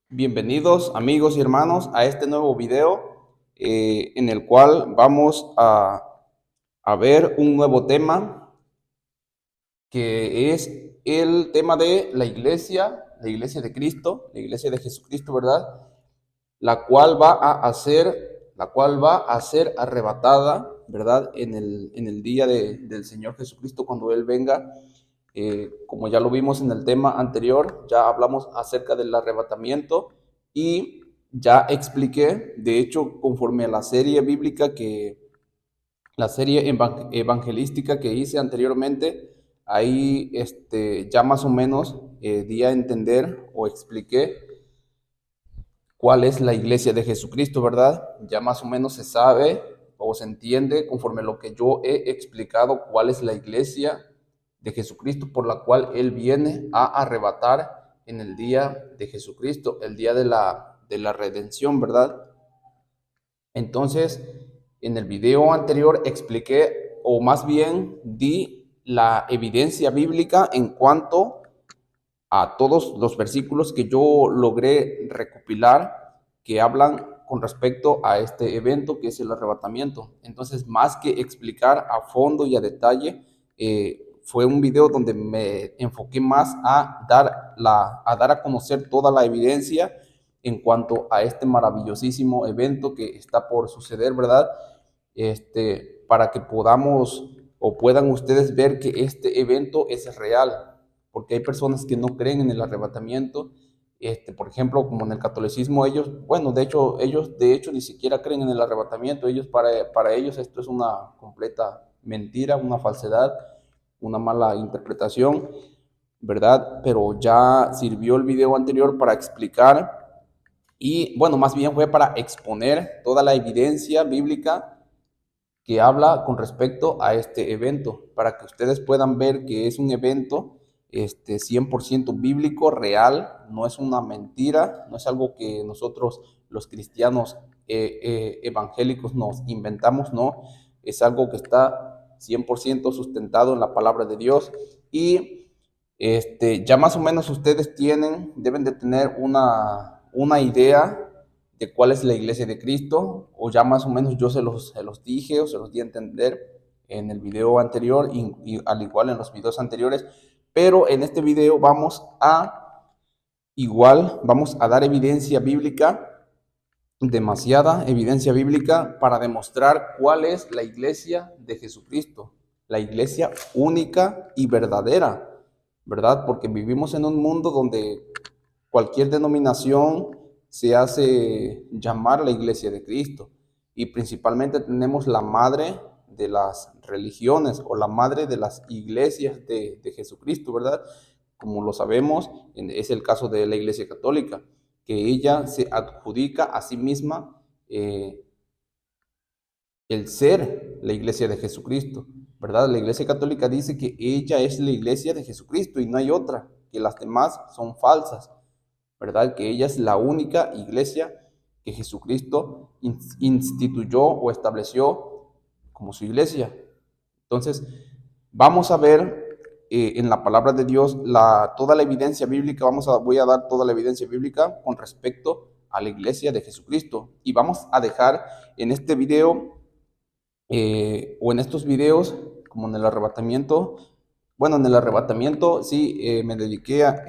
Bienvenidos amigos y hermanos a este nuevo video en el cual vamos a ver un nuevo tema que es el tema de la iglesia de Cristo, la iglesia de Jesucristo, ¿verdad? La cual va a ser arrebatada, ¿verdad? En el día del Señor Jesucristo cuando Él venga. Como ya lo vimos en el tema anterior, ya hablamos acerca del arrebatamiento y ya expliqué, de hecho, conforme a la serie bíblica la serie evangelística que hice anteriormente, ahí ya más o menos di a entender o expliqué cuál es la iglesia de Jesucristo, ¿verdad? Ya más o menos se sabe o se entiende conforme a lo que yo he explicado cuál es la iglesia de Jesucristo por la cual Él viene a arrebatar en el día de Jesucristo, el día de la redención, ¿verdad? Entonces, en el video anterior expliqué, o más bien di la evidencia bíblica en cuanto a todos los versículos que yo logré recopilar que hablan con respecto a este evento que es el arrebatamiento. Entonces, más que explicar a fondo y a detalle, fue un video donde me enfoqué más a dar a conocer toda la evidencia en cuanto a este maravillosísimo evento que está por suceder, ¿verdad? Para que podamos o puedan ustedes ver que este evento es real, porque hay personas que no creen en el arrebatamiento. Por ejemplo, como en el catolicismo, ellos, bueno, ellos de hecho ni siquiera creen en el arrebatamiento. Para ellos esto es una completa mentira, una falsedad, una mala interpretación, ¿verdad? Pero ya sirvió el video anterior para explicar y, bueno, más bien fue para exponer toda la evidencia bíblica que habla con respecto a este evento, para que ustedes puedan ver que es un evento 100% bíblico, real, no es una mentira, no es algo que nosotros los cristianos evangélicos nos inventamos, no, es algo que está 100% sustentado en la palabra de Dios y ya más o menos ustedes deben de tener una idea de cuál es la iglesia de Cristo, o ya más o menos yo se los dije o se los di a entender en el video anterior y al igual en los videos anteriores, pero en este video vamos a dar evidencia bíblica, demasiada evidencia bíblica para demostrar cuál es la iglesia de Jesucristo, la iglesia única y verdadera, ¿verdad? Porque vivimos en un mundo donde cualquier denominación se hace llamar la iglesia de Cristo y principalmente tenemos la madre de las religiones o la madre de las iglesias de Jesucristo, ¿verdad? Como lo sabemos, es el caso de la iglesia católica, que ella se adjudica a sí misma el ser la iglesia de Jesucristo, ¿verdad? La iglesia católica dice que ella es la iglesia de Jesucristo y no hay otra, que las demás son falsas, ¿verdad? Que ella es la única iglesia que Jesucristo instituyó o estableció como su iglesia. Entonces, vamos a ver en la palabra de Dios toda la evidencia bíblica, voy a dar toda la evidencia bíblica con respecto a la iglesia de Jesucristo. Y vamos a dejar en este video o en estos videos, como en el arrebatamiento, bueno, en el arrebatamiento sí me dediqué a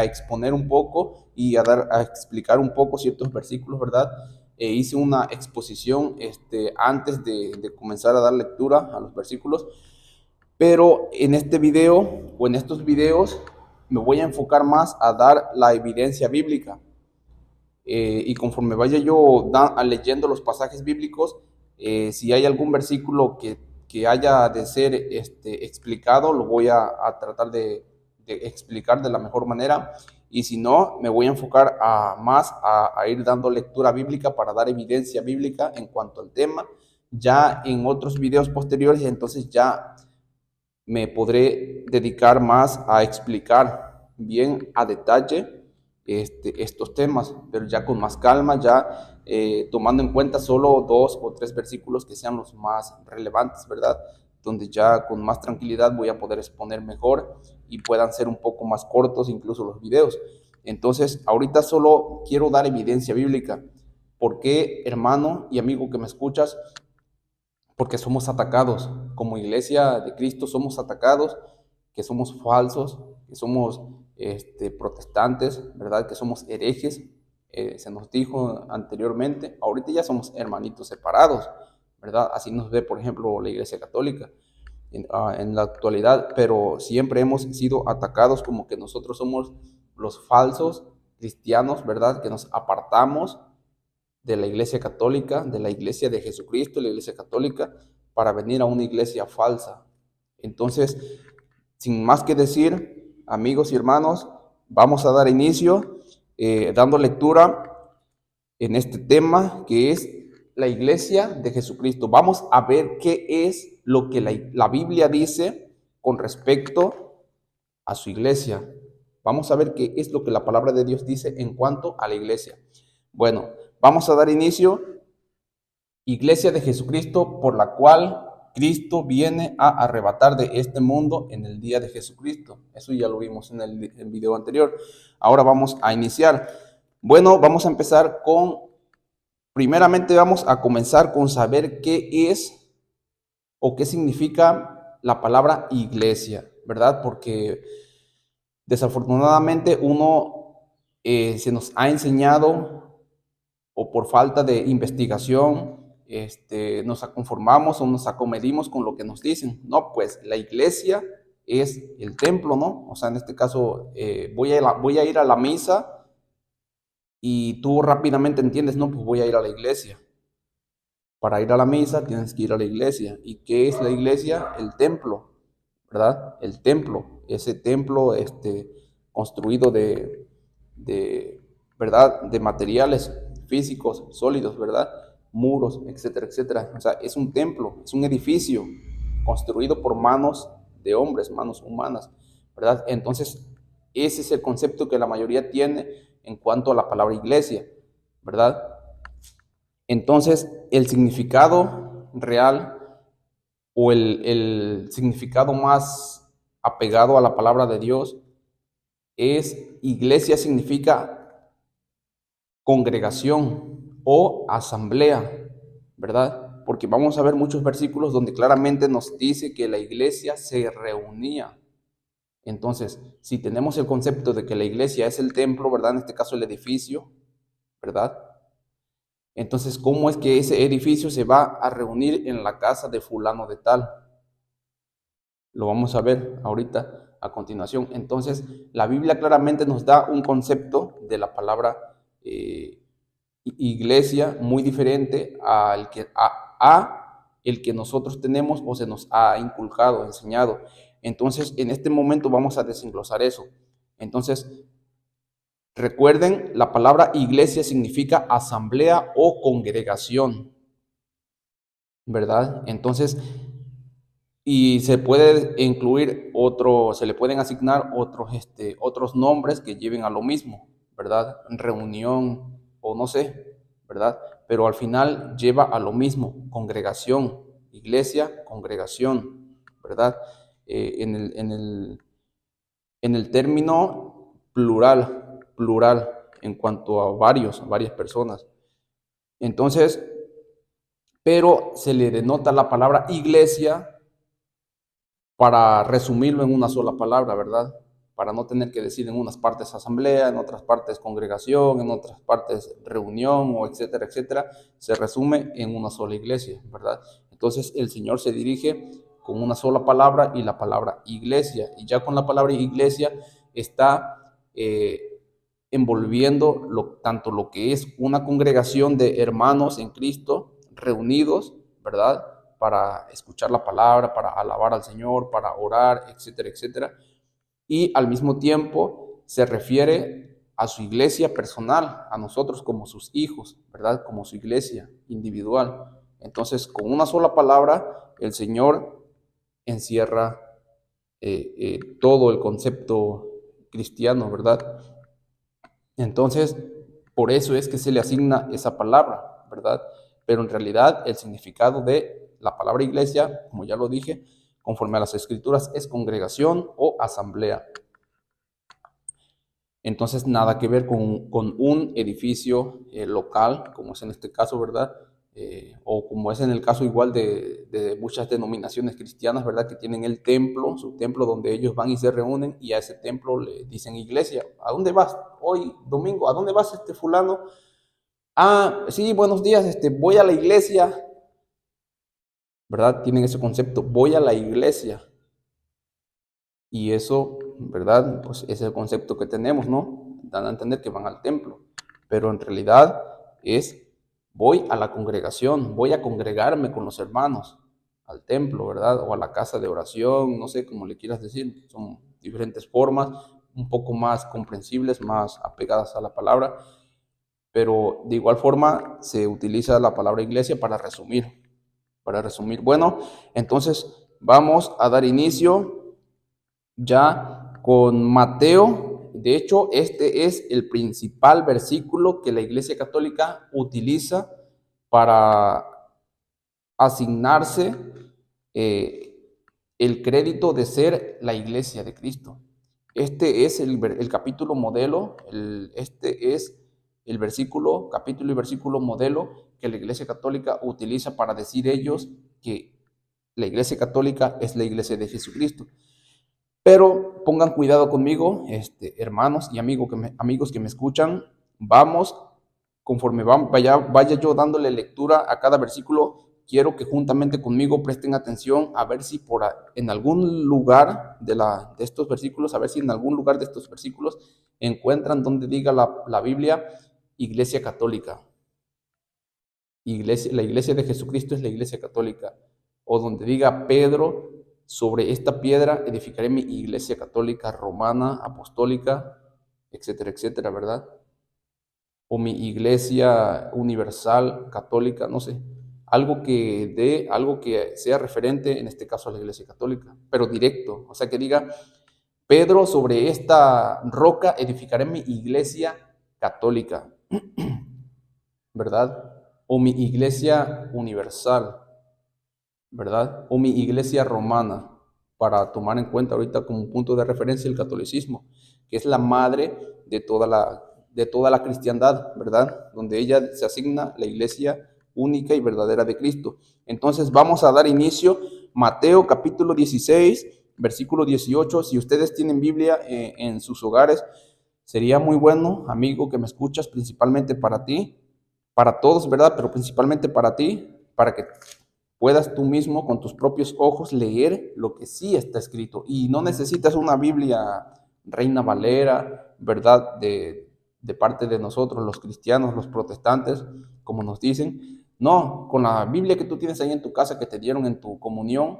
exponer un poco y a explicar un poco ciertos versículos, ¿verdad? Hice una exposición antes de comenzar a dar lectura a los versículos, pero en este video o en estos videos me voy a enfocar más a dar la evidencia bíblica. Y conforme vaya yo leyendo los pasajes bíblicos, si hay algún versículo que haya de ser explicado, lo voy a tratar de explicar de la mejor manera. Y si no, me voy a enfocar a ir dando lectura bíblica para dar evidencia bíblica en cuanto al tema. Ya en otros videos posteriores, entonces ya me podré dedicar más a explicar bien a detalle estos temas, pero ya con más calma, ya tomando en cuenta solo 2 o 3 versículos que sean los más relevantes, ¿verdad? Donde ya con más tranquilidad voy a poder exponer mejor y puedan ser un poco más cortos incluso los videos. Entonces, ahorita solo quiero dar evidencia bíblica. ¿Por qué, hermano y amigo que me escuchas? Porque somos atacados. Como iglesia de Cristo somos atacados, que somos falsos, que somos protestantes, ¿verdad? Que somos herejes. Se nos dijo anteriormente, ahorita ya somos hermanitos separados, ¿verdad? Así nos ve, por ejemplo, la Iglesia Católica en la actualidad, pero siempre hemos sido atacados como que nosotros somos los falsos cristianos, ¿verdad? Que nos apartamos de la Iglesia Católica, de la Iglesia de Jesucristo, la Iglesia Católica, para venir a una iglesia falsa. Entonces, sin más que decir, amigos y hermanos, vamos a dar inicio dando lectura en este tema que es la iglesia de Jesucristo. Vamos a ver qué es lo que la Biblia dice con respecto a su iglesia. Vamos a ver qué es lo que la palabra de Dios dice en cuanto a la iglesia. Bueno, vamos a dar inicio. Iglesia de Jesucristo, por la cual Cristo viene a arrebatar de este mundo en el día de Jesucristo. Eso ya lo vimos en el video anterior. Ahora vamos a iniciar. Bueno, vamos a empezar primeramente vamos a comenzar con saber qué es o qué significa la palabra iglesia, ¿verdad? Porque desafortunadamente se nos ha enseñado, o por falta de investigación, nos conformamos o nos acomedimos con lo que nos dicen. No, pues la iglesia es el templo, ¿no? O sea, en este caso, voy a ir a la misa y tú rápidamente entiendes, no, pues voy a ir a la iglesia. Para ir a la misa tienes que ir a la iglesia. ¿Y qué es la iglesia? El templo, ¿verdad? El templo, ese templo construido ¿verdad? De materiales físicos, sólidos, ¿verdad? Muros, etcétera, etcétera. O sea, es un templo, es un edificio construido por manos de hombres, manos humanas, ¿verdad? Entonces, ese es el concepto que la mayoría tiene en cuanto a la palabra iglesia, ¿verdad? Entonces, el significado real o el significado más apegado a la palabra de Dios es iglesia significa congregación o asamblea, ¿verdad? Porque vamos a ver muchos versículos donde claramente nos dice que la iglesia se reunía. Entonces, si tenemos el concepto de que la iglesia es el templo, ¿verdad? En este caso el edificio, ¿verdad? Entonces, ¿cómo es que ese edificio se va a reunir en la casa de fulano de tal? Lo vamos a ver ahorita a continuación. Entonces, la Biblia claramente nos da un concepto de la palabra iglesia muy diferente a el que nosotros tenemos o se nos ha inculcado, enseñado. Entonces, en este momento vamos a desenglosar eso. Entonces, recuerden, la palabra iglesia significa asamblea o congregación, ¿verdad? Entonces, y se puede incluir se le pueden asignar otros nombres que lleven a lo mismo, ¿verdad? Reunión o no sé, ¿verdad? Pero al final lleva a lo mismo, congregación, iglesia, congregación, ¿verdad? En el término plural, en cuanto a varias personas. Entonces, pero se le denota la palabra iglesia para resumirlo en una sola palabra, ¿verdad? Para no tener que decir en unas partes asamblea, en otras partes congregación, en otras partes reunión, o etcétera, etcétera, se resume en una sola iglesia, ¿verdad? Entonces el Señor se dirige con una sola palabra y la palabra iglesia, y ya con la palabra iglesia está envolviendo tanto lo que es una congregación de hermanos en Cristo reunidos, ¿verdad? Para escuchar la palabra, para alabar al Señor, para orar, etcétera, etcétera. Y al mismo tiempo se refiere a su iglesia personal, a nosotros como sus hijos, ¿verdad? Como su iglesia individual. Entonces, con una sola palabra, el Señor encierra todo el concepto cristiano, ¿verdad? Entonces, por eso es que se le asigna esa palabra, ¿verdad? Pero en realidad el significado de la palabra iglesia, como ya lo dije, conforme a las escrituras, es congregación o asamblea. Entonces, nada que ver con un edificio local, como es en este caso, ¿verdad? O como es en el caso igual de muchas denominaciones cristianas, ¿verdad? Que tienen el templo, su templo donde ellos van y se reúnen y a ese templo le dicen iglesia. ¿A dónde vas hoy, domingo? ¿A dónde vas, fulano? Ah, sí, buenos días, voy a la iglesia, ¿verdad? Tienen ese concepto, voy a la iglesia. Y eso, ¿verdad? Pues es el concepto que tenemos, ¿no? Dan a entender que van al templo, pero en realidad es voy a la congregación, voy a congregarme con los hermanos al templo, ¿verdad? O a la casa de oración, no sé cómo le quieras decir, son diferentes formas, un poco más comprensibles, más apegadas a la palabra, pero de igual forma se utiliza la palabra iglesia para resumir, para resumir. Bueno, entonces vamos a dar inicio ya con Mateo. De hecho, este es el principal versículo que la Iglesia Católica utiliza para asignarse el crédito de ser la Iglesia de Cristo. Este es el capítulo modelo, este es el versículo, capítulo y versículo modelo que la Iglesia Católica utiliza para decir ellos que la Iglesia Católica es la Iglesia de Jesucristo. Pero pongan cuidado conmigo, hermanos y amigos que me escuchan, vamos, conforme vaya yo dándole lectura a cada versículo, quiero que juntamente conmigo presten atención a ver si en algún lugar de estos versículos, a ver si en algún lugar de estos versículos encuentran donde diga la Biblia, Iglesia Católica. La Iglesia de Jesucristo es la Iglesia Católica. O donde diga Pedro, sobre esta piedra edificaré mi iglesia católica, romana, apostólica, etcétera, etcétera, ¿verdad? O mi iglesia universal, católica, no sé. Algo que sea referente, en este caso a la iglesia católica, pero directo. O sea, que diga, Pedro, sobre esta roca edificaré mi iglesia católica, ¿verdad? O mi iglesia universal, ¿verdad? O mi iglesia romana, para tomar en cuenta ahorita como punto de referencia el catolicismo, que es la madre de toda la cristiandad, ¿verdad? Donde ella se asigna la iglesia única y verdadera de Cristo. Entonces vamos a dar inicio, Mateo capítulo 16, versículo 18. Si ustedes tienen Biblia en sus hogares, sería muy bueno, amigo, que me escuchas, principalmente para ti, para todos, ¿verdad? Pero principalmente para ti, para que puedas tú mismo con tus propios ojos leer lo que sí está escrito. Y no necesitas una Biblia Reina Valera, ¿verdad? De parte de nosotros, los cristianos, los protestantes, como nos dicen. No, con la Biblia que tú tienes ahí en tu casa, que te dieron en tu comunión,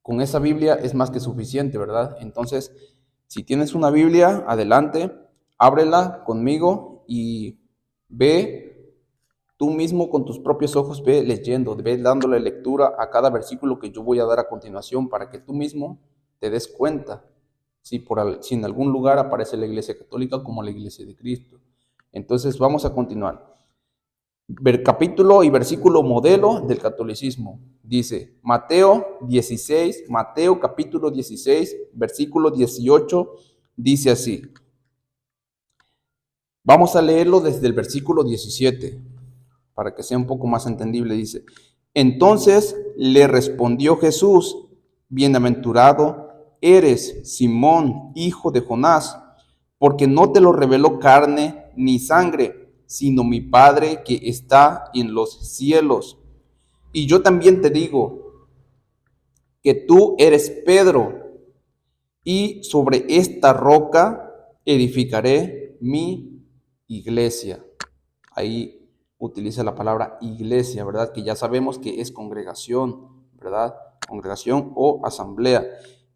con esa Biblia es más que suficiente, ¿verdad? Entonces, si tienes una Biblia, adelante, ábrela conmigo y ve tú mismo con tus propios ojos, ve leyendo, ve dándole lectura a cada versículo que yo voy a dar a continuación para que tú mismo te des cuenta si en algún lugar aparece la Iglesia Católica como la Iglesia de Cristo. Entonces vamos a continuar. Capítulo y versículo modelo del catolicismo. Dice Mateo capítulo 16, versículo 18, dice así. Vamos a leerlo desde el versículo 17, para que sea un poco más entendible. Dice, entonces le respondió Jesús, bienaventurado eres, Simón, hijo de Jonás, porque no te lo reveló carne ni sangre, sino mi Padre que está en los cielos. Y yo también te digo que tú eres Pedro, y sobre esta roca edificaré mi iglesia. Ahí utiliza la palabra iglesia, ¿verdad? Que ya sabemos que es congregación, ¿verdad? Congregación o asamblea.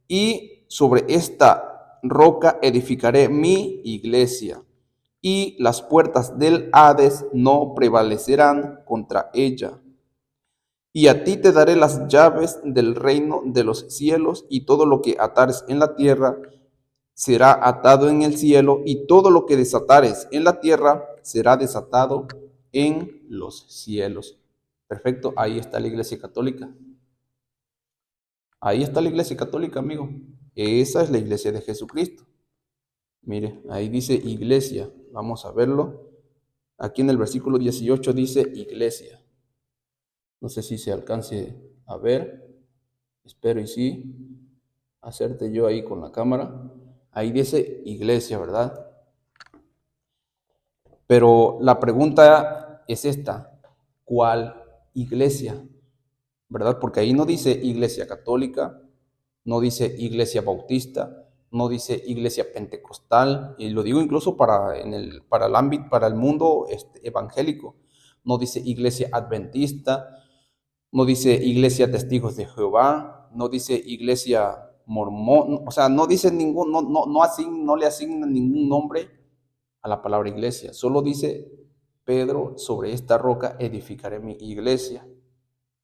Y sobre esta roca edificaré mi iglesia, y las puertas del Hades no prevalecerán contra ella. Y a ti te daré las llaves del reino de los cielos, y todo lo que atares en la tierra será atado en el cielo, y todo lo que desatares en la tierra será desatado en los cielos. Perfecto, ahí está la Iglesia Católica. Ahí está la Iglesia Católica, amigo. Esa es la Iglesia de Jesucristo. Mire, ahí dice iglesia. Vamos a verlo. Aquí en el versículo 18 dice iglesia. No sé si se alcance a ver. Espero y sí. Hacerte yo ahí con la cámara. Ahí dice iglesia, ¿verdad? Pero la pregunta es esta: ¿cuál iglesia? ¿Verdad? Porque ahí no dice iglesia católica, no dice iglesia bautista, no dice iglesia pentecostal, y lo digo incluso para el ámbito, para el mundo evangélico. No dice iglesia adventista, no dice iglesia testigos de Jehová, no dice iglesia mormón, o sea, no dice ningún, no le asigna ningún nombre a la palabra iglesia. Solo dice Pedro: sobre esta roca edificaré mi iglesia,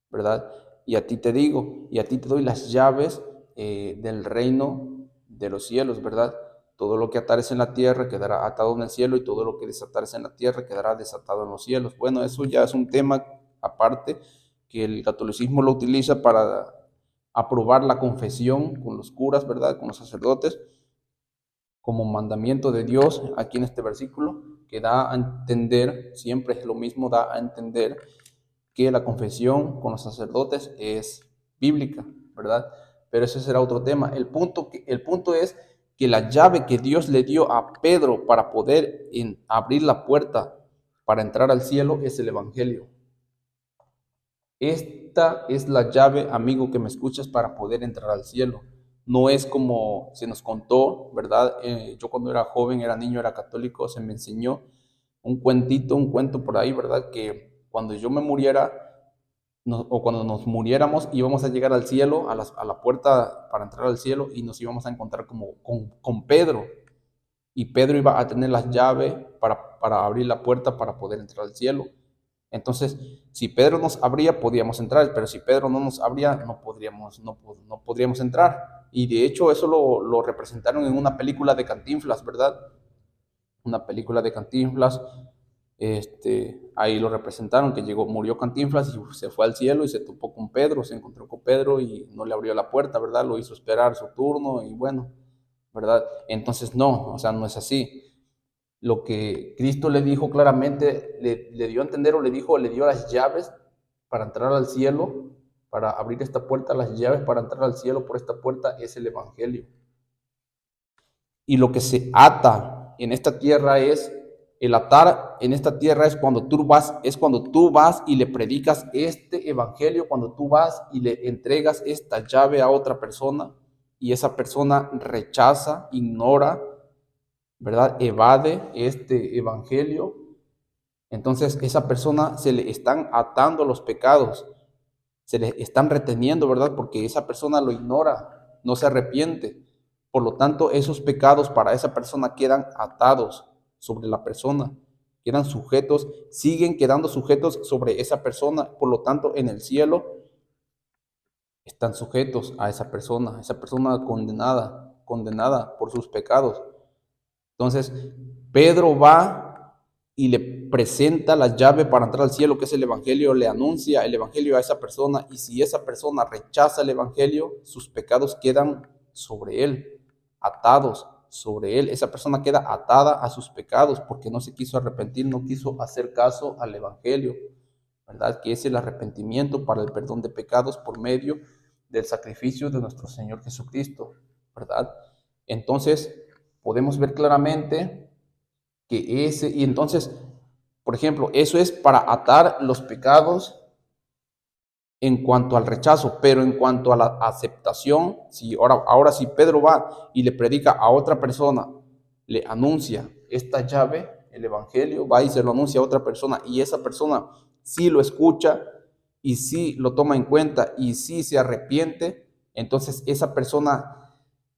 ¿verdad? Y a ti te digo, y a ti te doy las llaves del reino de los cielos, ¿verdad? Todo lo que atares en la tierra quedará atado en el cielo, y todo lo que desatares en la tierra quedará desatado en los cielos. Bueno, eso ya es un tema aparte, que el catolicismo lo utiliza para aprobar la confesión con los curas, ¿verdad? Con los sacerdotes, como mandamiento de Dios aquí en este versículo, que da a entender, siempre es lo mismo, da a entender que la confesión con los sacerdotes es bíblica, ¿verdad? Pero ese será otro tema. El punto es que la llave que Dios le dio a Pedro para poder abrir la puerta para entrar al cielo es el Evangelio. Esta es la llave, amigo que me escuchas, para poder entrar al cielo. No es como se nos contó, ¿verdad? Yo cuando era joven, era niño, era católico, se me enseñó un cuentito, un cuento por ahí, ¿verdad? Que cuando yo me muriera, o cuando nos muriéramos, íbamos a llegar al cielo, a la puerta para entrar al cielo, y nos íbamos a encontrar con Pedro. Y Pedro iba a tener las llaves para abrir la puerta para poder entrar al cielo. Entonces, si Pedro nos abría, podíamos entrar, pero si Pedro no nos abría, no podríamos entrar. Y de hecho, eso lo representaron en una película de Cantinflas, ¿verdad? Una película de Cantinflas. Ahí lo representaron, que murió Cantinflas y se fue al cielo y se topó con Pedro, se encontró con Pedro y no le abrió la puerta, ¿verdad? Lo hizo esperar su turno y bueno, ¿verdad? Entonces no, o sea, no es así. Lo que Cristo le dijo claramente, le dio a entender, o le dio las llaves para entrar al cielo, para abrir esta puerta. Las llaves para entrar al cielo por esta puerta es el Evangelio. Y lo que se ata en esta tierra el atar en esta tierra es cuando tú vas y le predicas este evangelio, cuando tú vas y le entregas esta llave a otra persona y esa persona rechaza, ignora, ¿verdad? Evade este evangelio. Entonces esa persona se le están atando los pecados, se le están reteniendo, ¿verdad? Porque esa persona lo ignora, no se arrepiente. Por lo tanto, esos pecados para esa persona quedan atados sobre la persona, quedan sujetos, siguen quedando sujetos sobre esa persona. Por lo tanto, en el cielo están sujetos a esa persona condenada por sus pecados. Entonces, Pedro va y le presenta la llave para entrar al cielo, que es el Evangelio, le anuncia el Evangelio a esa persona, y si esa persona rechaza el Evangelio, sus pecados quedan sobre él, atados sobre él. Esa persona queda atada a sus pecados porque no se quiso arrepentir, no quiso hacer caso al Evangelio, ¿verdad? Que es el arrepentimiento para el perdón de pecados por medio del sacrificio de nuestro Señor Jesucristo, ¿verdad? Entonces, podemos ver claramente que y entonces, por ejemplo, eso es para atar los pecados en cuanto al rechazo, pero en cuanto a la aceptación, si ahora si Pedro va y le predica a otra persona, le anuncia esta llave, el Evangelio, va y se lo anuncia a otra persona, y esa persona sí lo escucha y sí lo toma en cuenta y sí se arrepiente, entonces esa persona,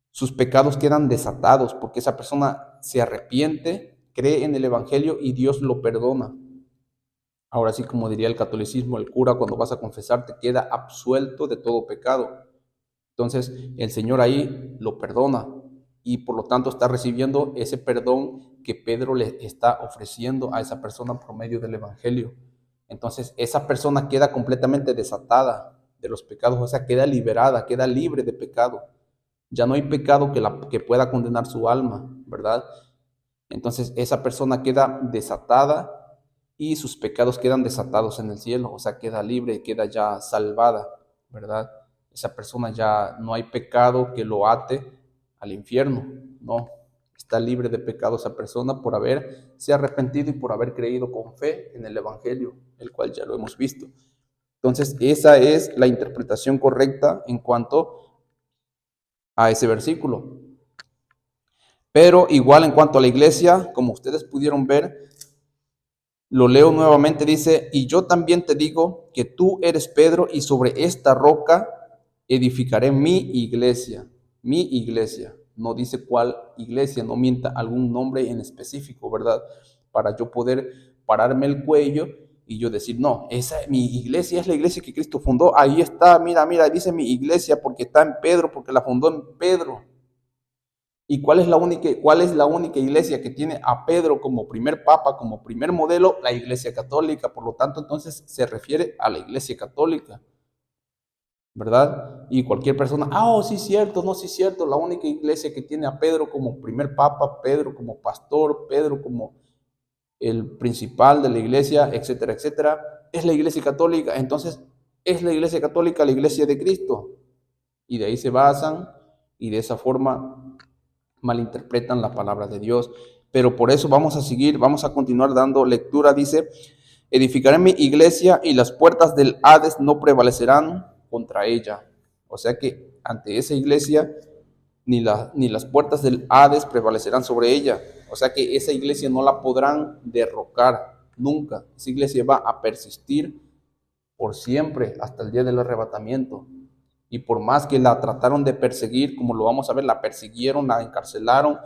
sus pecados quedan desatados, porque esa persona se arrepiente, cree en el Evangelio y Dios lo perdona. Ahora sí, como diría el catolicismo, el cura cuando vas a confesar te queda absuelto de todo pecado. Entonces el Señor ahí lo perdona y por lo tanto está recibiendo ese perdón que Pedro le está ofreciendo a esa persona por medio del Evangelio. Entonces esa persona queda completamente desatada de los pecados, o sea, queda liberada, queda libre de pecado. Ya no hay pecado que pueda condenar su alma, ¿verdad? Entonces esa persona queda desatada y sus pecados quedan desatados en el cielo, o sea, queda libre, queda ya salvada, ¿verdad? Esa persona ya no hay pecado que lo ate al infierno, no, está libre de pecado esa persona por haberse arrepentido y por haber creído con fe en el Evangelio, el cual ya lo hemos visto. Entonces, esa es la interpretación correcta en cuanto a ese versículo. Pero igual en cuanto a la iglesia, como ustedes pudieron ver, lo leo nuevamente, dice, y yo también te digo que tú eres Pedro y sobre esta roca edificaré mi iglesia. Mi iglesia. No dice cuál iglesia, no mienta algún nombre en específico, ¿verdad? Para yo poder pararme el cuello y yo decir, no, mi iglesia es la iglesia que Cristo fundó. Ahí está, mira, dice mi iglesia porque está en Pedro, porque la fundó en Pedro. ¿Y cuál es la única iglesia que tiene a Pedro como primer papa, como primer modelo? La iglesia católica. Por lo tanto, entonces se refiere a la iglesia católica, ¿verdad? Y cualquier persona, oh, sí, cierto, no, sí, cierto, la única iglesia que tiene a Pedro como primer papa, Pedro como pastor, Pedro como el principal de la iglesia, etcétera, etcétera, es la iglesia católica. Entonces, es la iglesia católica la iglesia de Cristo. Y de ahí se basan y de esa forma malinterpretan la palabra de Dios. Pero por eso vamos a seguir, vamos a continuar dando lectura. Dice, edificaré mi iglesia y las puertas del Hades no prevalecerán contra ella. O sea que ante esa iglesia ni las puertas del Hades prevalecerán sobre ella. O sea que esa iglesia no la podrán derrocar nunca. Esa iglesia va a persistir por siempre hasta el día del arrebatamiento. Y por más que la trataron de perseguir, como lo vamos a ver, la persiguieron, la encarcelaron,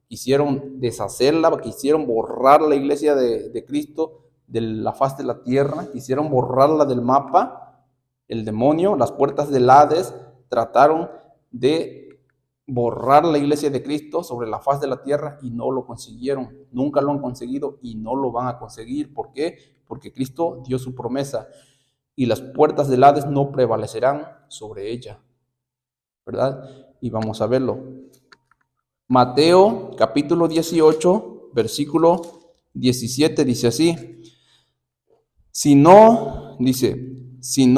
quisieron deshacerla, quisieron borrar la iglesia de Cristo de la faz de la tierra, quisieron borrarla del mapa, el demonio, las puertas del Hades, trataron de borrar la iglesia de Cristo sobre la faz de la tierra y no lo consiguieron, nunca lo han conseguido y no lo van a conseguir. ¿Por qué? Porque Cristo dio su promesa y las puertas del Hades no prevalecerán sobre ella, ¿verdad? Y vamos a verlo. Mateo capítulo 18, versículo 17 dice así, si no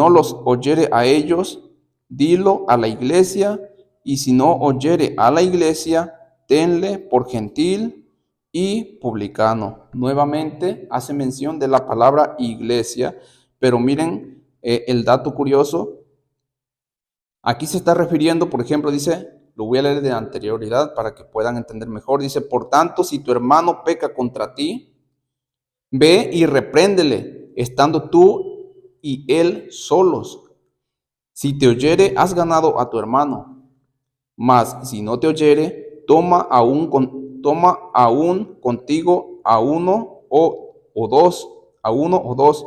los oyere a ellos, dilo a la iglesia, y si no oyere a la iglesia, tenle por gentil y publicano. Nuevamente hace mención de la palabra iglesia, pero miren el dato curioso. Aquí se está refiriendo, por ejemplo, dice, lo voy a leer de anterioridad para que puedan entender mejor. Dice, por tanto, si tu hermano peca contra ti, ve y repréndele, estando tú y él solos. Si te oyere, has ganado a tu hermano. Mas si no te oyere, toma aún contigo a uno o dos,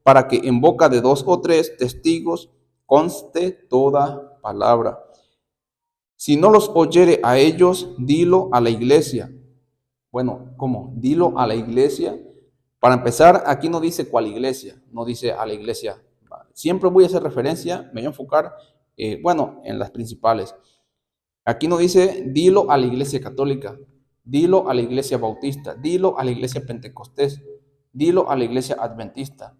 para que en boca de dos o tres testigos conste toda palabra. Si no los oyere a ellos, dilo a la iglesia. Bueno, ¿cómo? Dilo a la iglesia. Para empezar, aquí no dice cuál iglesia, no dice a la iglesia. Siempre voy a hacer referencia, me voy a enfocar, en las principales. Aquí no dice, dilo a la iglesia católica, dilo a la iglesia bautista, dilo a la iglesia pentecostés, dilo a la iglesia adventista.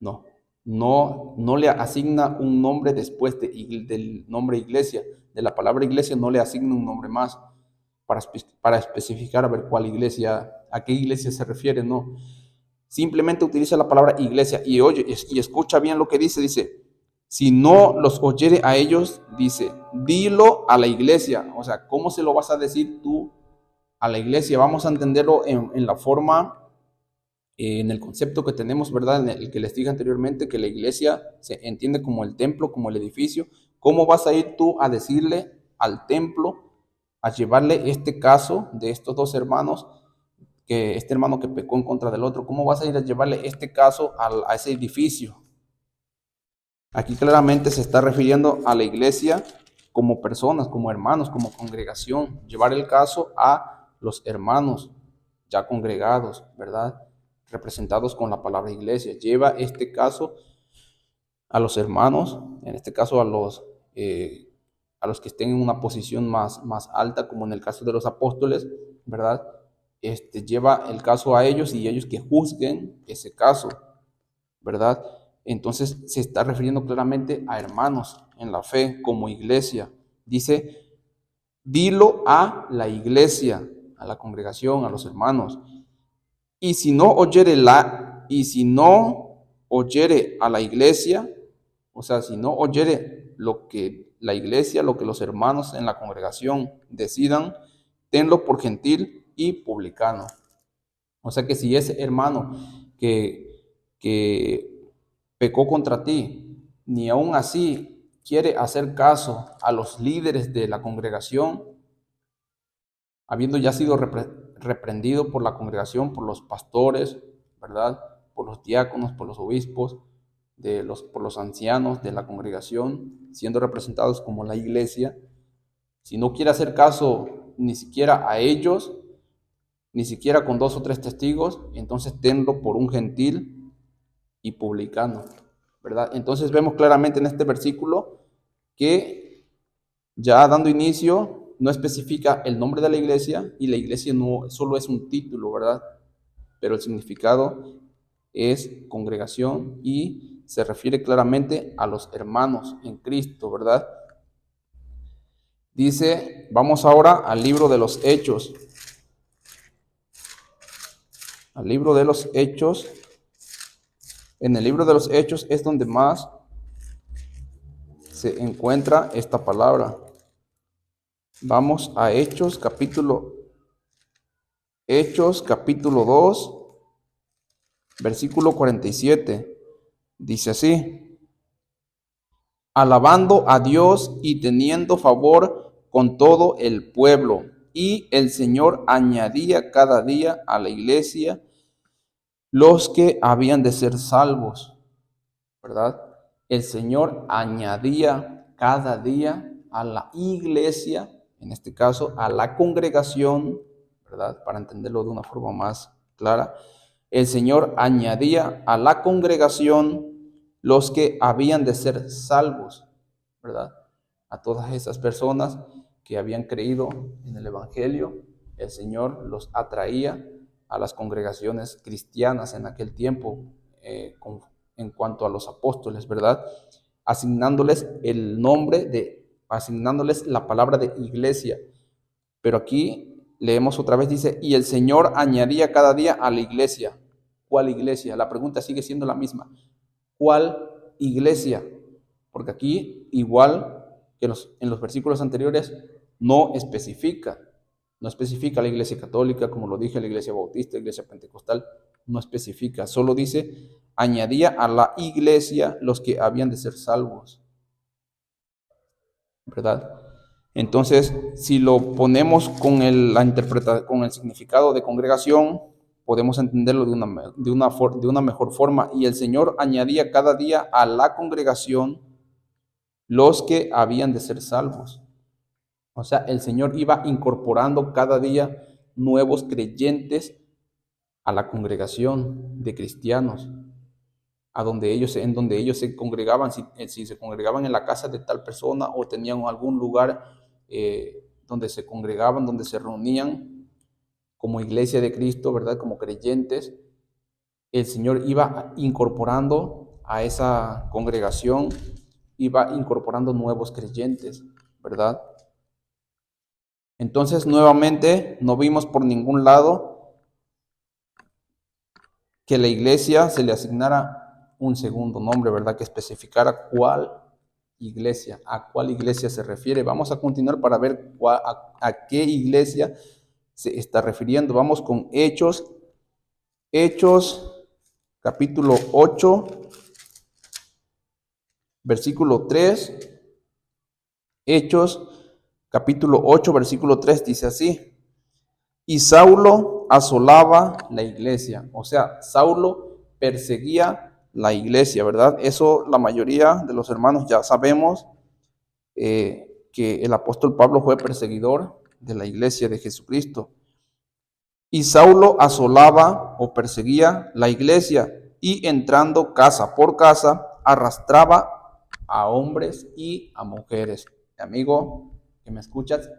No, no le asigna un nombre después del nombre iglesia. De la palabra iglesia no le asigna un nombre más para especificar a ver cuál iglesia, a qué iglesia se refiere, no. Simplemente utiliza la palabra iglesia y oye y escucha bien lo que dice, si no los oyere a ellos, dice, dilo a la iglesia. O sea, ¿cómo se lo vas a decir tú a la iglesia? Vamos a entenderlo en la forma, en el concepto que tenemos, ¿verdad? En el que les dije anteriormente, que la iglesia se entiende como el templo, como el edificio. ¿Cómo vas a ir tú a decirle al templo, a llevarle este caso de estos dos hermanos, que este hermano que pecó en contra del otro, cómo vas a ir a llevarle este caso a ese edificio? Aquí claramente se está refiriendo a la iglesia como personas, como hermanos, como congregación. Llevar el caso a los hermanos ya congregados, ¿verdad? Representados con la palabra iglesia. Lleva este caso a los hermanos, en este caso a los a los que estén en una posición más alta, como en el caso de los apóstoles, ¿verdad? Lleva el caso a ellos y ellos que juzguen ese caso, ¿verdad? Entonces se está refiriendo claramente a hermanos en la fe como iglesia. Dice, dilo a la iglesia, a la congregación, a los hermanos. Y si no oyere a la iglesia, o sea, si no oyere lo que la iglesia, lo que los hermanos en la congregación decidan, tenlo por gentil y publicano. O sea que si ese hermano que pecó contra ti, ni aún así quiere hacer caso a los líderes de la congregación, habiendo ya sido reprendido por la congregación, por los pastores, ¿verdad? Por los diáconos, por los obispos, por los ancianos de la congregación, siendo representados como la iglesia, si no quiere hacer caso ni siquiera a ellos, ni siquiera con 2 o 3 testigos, entonces tenlo por un gentil y publicano, ¿verdad? Entonces vemos claramente en este versículo que ya dando inicio no especifica el nombre de la iglesia y la iglesia no solo es un título, ¿verdad? Pero el significado es congregación y se refiere claramente a los hermanos en Cristo, ¿verdad? Dice, vamos ahora al libro de los Hechos. Al libro de los Hechos. En el libro de los Hechos es donde más se encuentra esta palabra. Vamos a Hechos capítulo 2, versículo 47. Dice así: alabando a Dios y teniendo favor con todo el pueblo, y el Señor añadía cada día a la iglesia los que habían de ser salvos, ¿verdad? El Señor añadía cada día a la iglesia, en este caso a la congregación, ¿verdad? Para entenderlo de una forma más clara, el Señor añadía a la congregación los que habían de ser salvos, ¿verdad? A todas esas personas que habían creído en el Evangelio, el Señor los atraía a las congregaciones cristianas en aquel tiempo, en cuanto a los apóstoles, ¿verdad? Asignándoles asignándoles la palabra de iglesia. Pero aquí leemos otra vez, dice, y el Señor añadía cada día a la iglesia. ¿Cuál iglesia? La pregunta sigue siendo la misma. ¿Cuál iglesia? Porque aquí, igual que en los versículos anteriores, no especifica la iglesia católica, como lo dije, la iglesia bautista, la iglesia pentecostal, no especifica, solo dice, añadía a la iglesia los que habían de ser salvos, ¿verdad? Entonces, si lo ponemos con el significado de congregación, podemos entenderlo de una mejor forma. Y el Señor añadía cada día a la congregación los que habían de ser salvos. O sea, el Señor iba incorporando cada día nuevos creyentes a la congregación de cristianos, en donde ellos se congregaban, si se congregaban en la casa de tal persona o tenían algún lugar donde se congregaban, donde se reunían como iglesia de Cristo, ¿verdad? Como creyentes, el Señor iba incorporando a esa congregación, iba incorporando nuevos creyentes, ¿verdad? Entonces, nuevamente, no vimos por ningún lado que la iglesia se le asignara un segundo nombre, ¿verdad? Que especificara a cuál iglesia se refiere. Vamos a continuar para ver a qué iglesia se está refiriendo. Vamos con Hechos capítulo 8, versículo 3. Hechos capítulo 8, versículo 3 dice así: y Saulo asolaba la iglesia. O sea, Saulo perseguía la iglesia, ¿verdad? Eso la mayoría de los hermanos ya sabemos, que el apóstol Pablo fue perseguidor de la iglesia de Jesucristo. Y Saulo asolaba o perseguía la iglesia y entrando casa por casa arrastraba a hombres y a mujeres. amigo que me escuchas,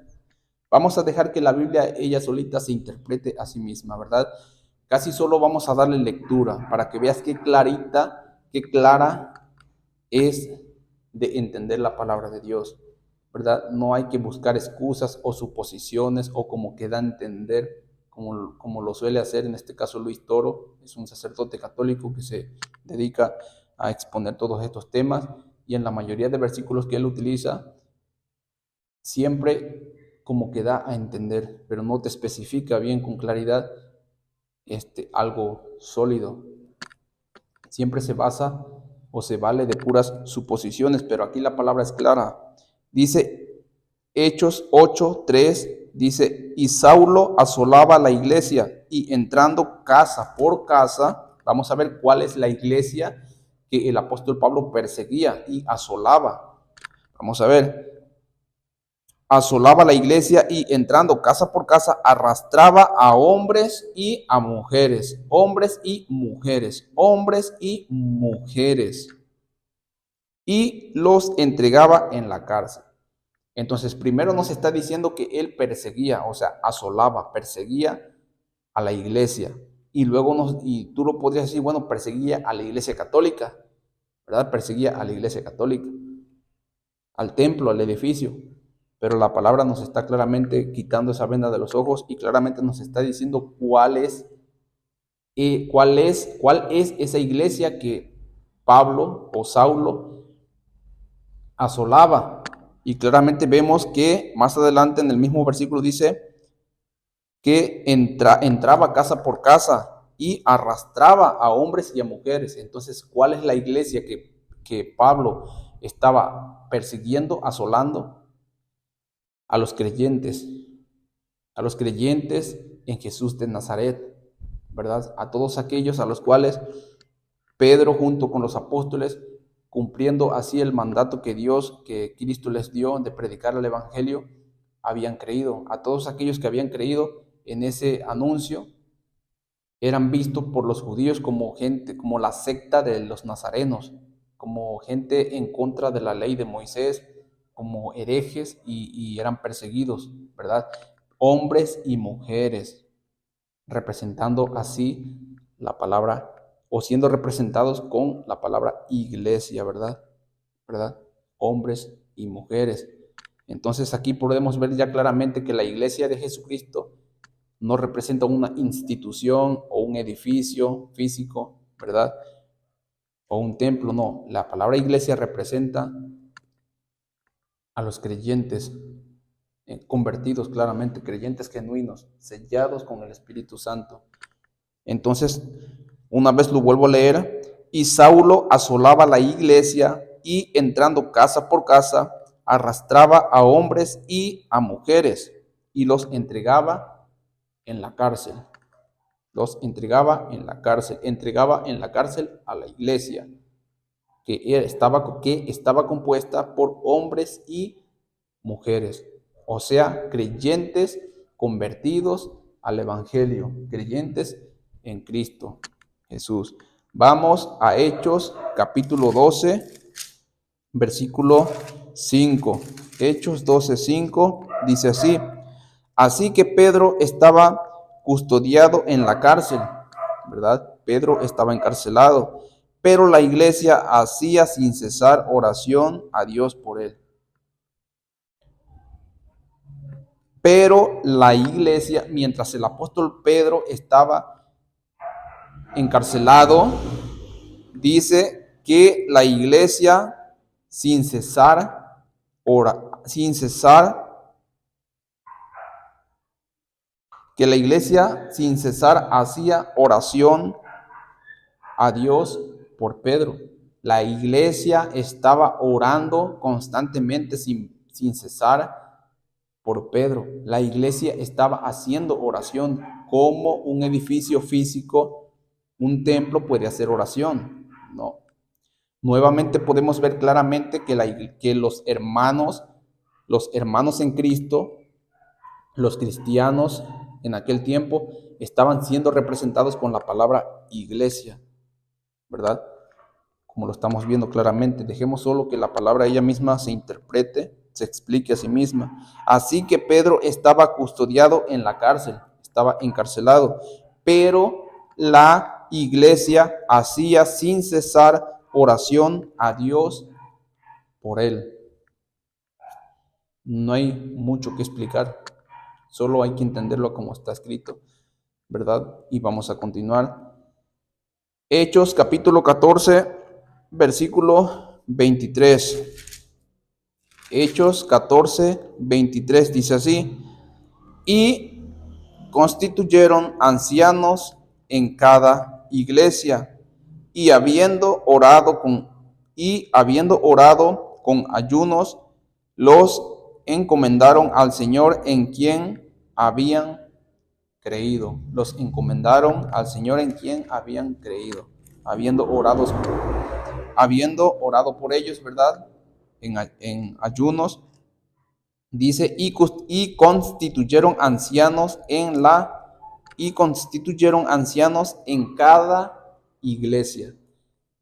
vamos a dejar que la Biblia ella solita se interprete a sí misma, ¿verdad? Casi solo vamos a darle lectura para que veas qué clarita, qué clara es de entender la palabra de Dios, ¿verdad? No hay que buscar excusas o suposiciones o como que da a entender, como lo suele hacer en este caso Luis Toro, es un sacerdote católico que se dedica a exponer todos estos temas y en la mayoría de versículos que él utiliza, siempre como que da a entender, pero no te especifica bien con claridad algo sólido. Siempre se basa o se vale de puras suposiciones, pero aquí la palabra es clara. Dice Hechos 8:3, dice, y Saulo asolaba la iglesia y entrando casa por casa, vamos a ver cuál es la iglesia que el apóstol Pablo perseguía y asolaba. Vamos a ver, asolaba la iglesia y entrando casa por casa arrastraba a hombres y a mujeres, hombres y mujeres, hombres y mujeres, y los entregaba en la cárcel. Entonces, primero nos está diciendo que él perseguía, o sea, asolaba, perseguía a la iglesia. Y luego y tú lo podrías decir, bueno, perseguía a la iglesia católica, ¿verdad? Perseguía a la iglesia católica, al templo, al edificio. Pero la palabra nos está claramente quitando esa venda de los ojos y claramente nos está diciendo cuál es esa iglesia que Pablo o Saulo asolaba. Y claramente vemos que más adelante en el mismo versículo dice que entraba casa por casa y arrastraba a hombres y a mujeres. Entonces, ¿cuál es la iglesia que Pablo estaba persiguiendo, asolando? A los creyentes en Jesús de Nazaret, ¿verdad? A todos aquellos a los cuales Pedro junto con los apóstoles, cumpliendo así el mandato que Cristo les dio de predicar el evangelio, habían creído. A todos aquellos que habían creído en ese anuncio, eran vistos por los judíos como gente, como la secta de los nazarenos, como gente en contra de la ley de Moisés, como herejes y eran perseguidos, ¿verdad? Hombres y mujeres, representando así la palabra, o siendo representados con la palabra iglesia, ¿verdad? ¿Verdad? Hombres y mujeres. Entonces aquí podemos ver ya claramente que la iglesia de Jesucristo no representa una institución o un edificio físico, ¿verdad? O un templo, no. La palabra iglesia representa a los creyentes convertidos claramente, creyentes genuinos, sellados con el Espíritu Santo. Entonces, una vez lo vuelvo a leer, y Saulo asolaba la iglesia y entrando casa por casa, arrastraba a hombres y a mujeres y los entregaba en la cárcel. Los entregaba en la cárcel a la iglesia, que estaba compuesta por hombres y mujeres, o sea, creyentes convertidos al Evangelio, creyentes en Cristo Jesús. Vamos a Hechos capítulo 12, versículo 5. Hechos 12:5 dice así: así que Pedro estaba custodiado en la cárcel, ¿verdad? Pedro estaba encarcelado, pero la iglesia hacía sin cesar oración a Dios por él. Pero la iglesia, mientras el apóstol Pedro estaba encarcelado, dice que la iglesia sin cesar hacía oración a Dios por Pedro. La iglesia estaba orando constantemente sin cesar por Pedro. La iglesia estaba haciendo oración como un edificio físico, un templo puede hacer oración. No. Nuevamente podemos ver claramente que los hermanos en Cristo, los cristianos en aquel tiempo, estaban siendo representados con la palabra iglesia, ¿verdad? Como lo estamos viendo claramente. Dejemos solo que la palabra ella misma se interprete se explique a sí misma. Así que Pedro estaba custodiado en la cárcel, estaba encarcelado, pero la iglesia hacía sin cesar oración a Dios por él. No hay mucho que explicar, solo hay que entenderlo como está escrito, ¿verdad? Y vamos a continuar. Hechos capítulo 14, versículo 23. Hechos 14, 23 dice así: y constituyeron ancianos en cada iglesia, y habiendo orado con ayunos, los encomendaron al Señor en quien habían creído. Los encomendaron al Señor en quien habían creído, habiendo orado por ellos, ¿verdad? En ayunos, dice, y constituyeron ancianos en cada iglesia.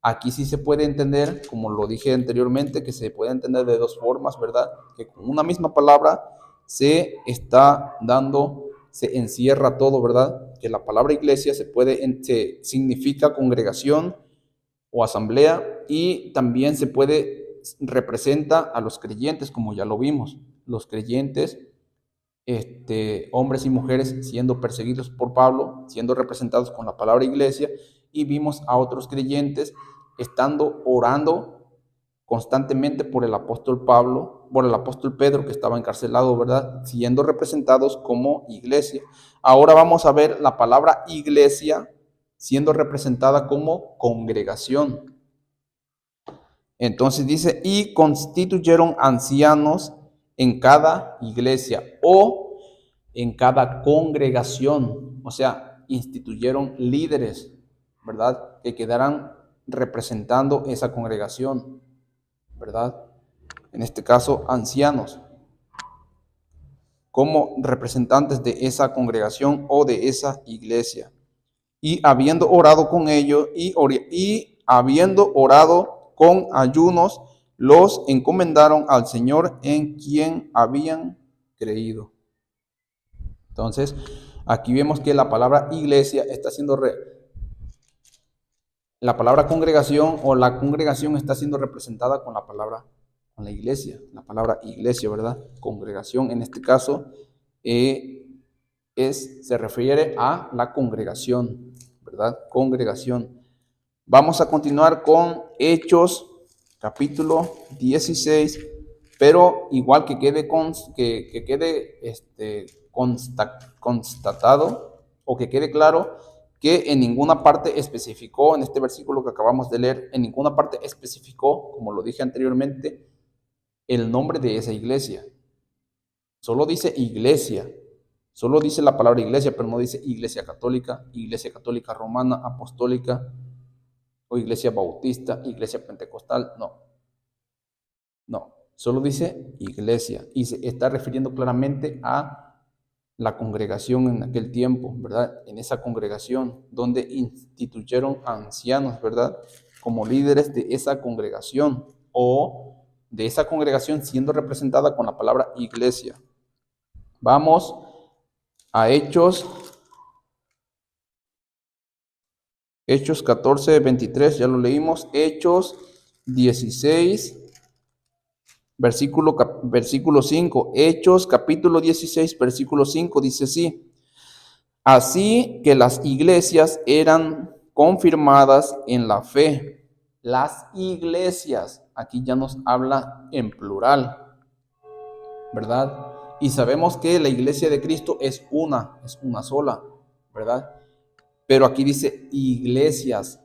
Aquí sí se puede entender, como lo dije anteriormente, que se puede entender de dos formas, ¿verdad? Que con una misma palabra se está dando, se encierra todo, ¿verdad? Que la palabra iglesia se significa congregación o asamblea, y también representa a los creyentes, como ya lo vimos, los creyentes, hombres y mujeres siendo perseguidos por Pablo, siendo representados con la palabra iglesia, y vimos a otros creyentes estando orando constantemente por el apóstol Pedro, que estaba encarcelado, ¿verdad? Siendo representados como iglesia. Ahora vamos a ver la palabra iglesia siendo representada como congregación. Entonces dice, y constituyeron ancianos en cada iglesia o en cada congregación, o sea, instituyeron líderes, ¿verdad? Que quedarán representando esa congregación, ¿verdad? En este caso, ancianos, como representantes de esa congregación o de esa iglesia. Y habiendo orado con ellos y habiendo orado con ayunos, los encomendaron al Señor en quien habían creído. Entonces, aquí vemos que la palabra iglesia está siendo la palabra congregación, o la congregación está siendo representada con la iglesia, la palabra iglesia, ¿verdad? Congregación en este caso se refiere a la congregación, ¿verdad? Congregación. Vamos a continuar con Hechos capítulo 16, pero igual que quede constatado, o que quede claro, que en ninguna parte especificó, en este versículo que acabamos de leer, en ninguna parte especificó, como lo dije anteriormente, el nombre de esa iglesia. Solo dice iglesia, solo dice la palabra iglesia, pero no dice iglesia católica romana, apostólica, o iglesia bautista, iglesia pentecostal, no, solo dice iglesia, y se está refiriendo claramente a la congregación en aquel tiempo, ¿verdad? En esa congregación donde instituyeron ancianos, ¿verdad? Como líderes de esa congregación, o de esa congregación siendo representada con la palabra iglesia. Vamos a Hechos 14, 23, ya lo leímos. Hechos 16, versículo 5. Hechos capítulo 16, versículo 5 dice así: así que las iglesias eran confirmadas en la fe. Las iglesias, aquí ya nos habla en plural, ¿verdad? Y sabemos que la iglesia de Cristo es una sola, ¿verdad? Pero aquí dice iglesias.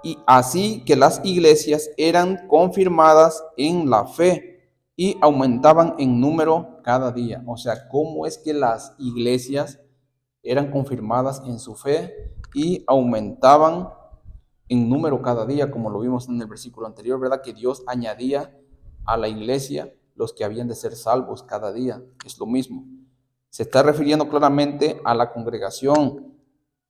Y así que las iglesias eran confirmadas en la fe y aumentaban en número cada día. O sea, ¿cómo es que las iglesias eran confirmadas en su fe y aumentaban en número cada día, como lo vimos en el versículo anterior, ¿verdad? Que Dios añadía a la iglesia los que habían de ser salvos cada día. Es lo mismo. Se está refiriendo claramente a la congregación.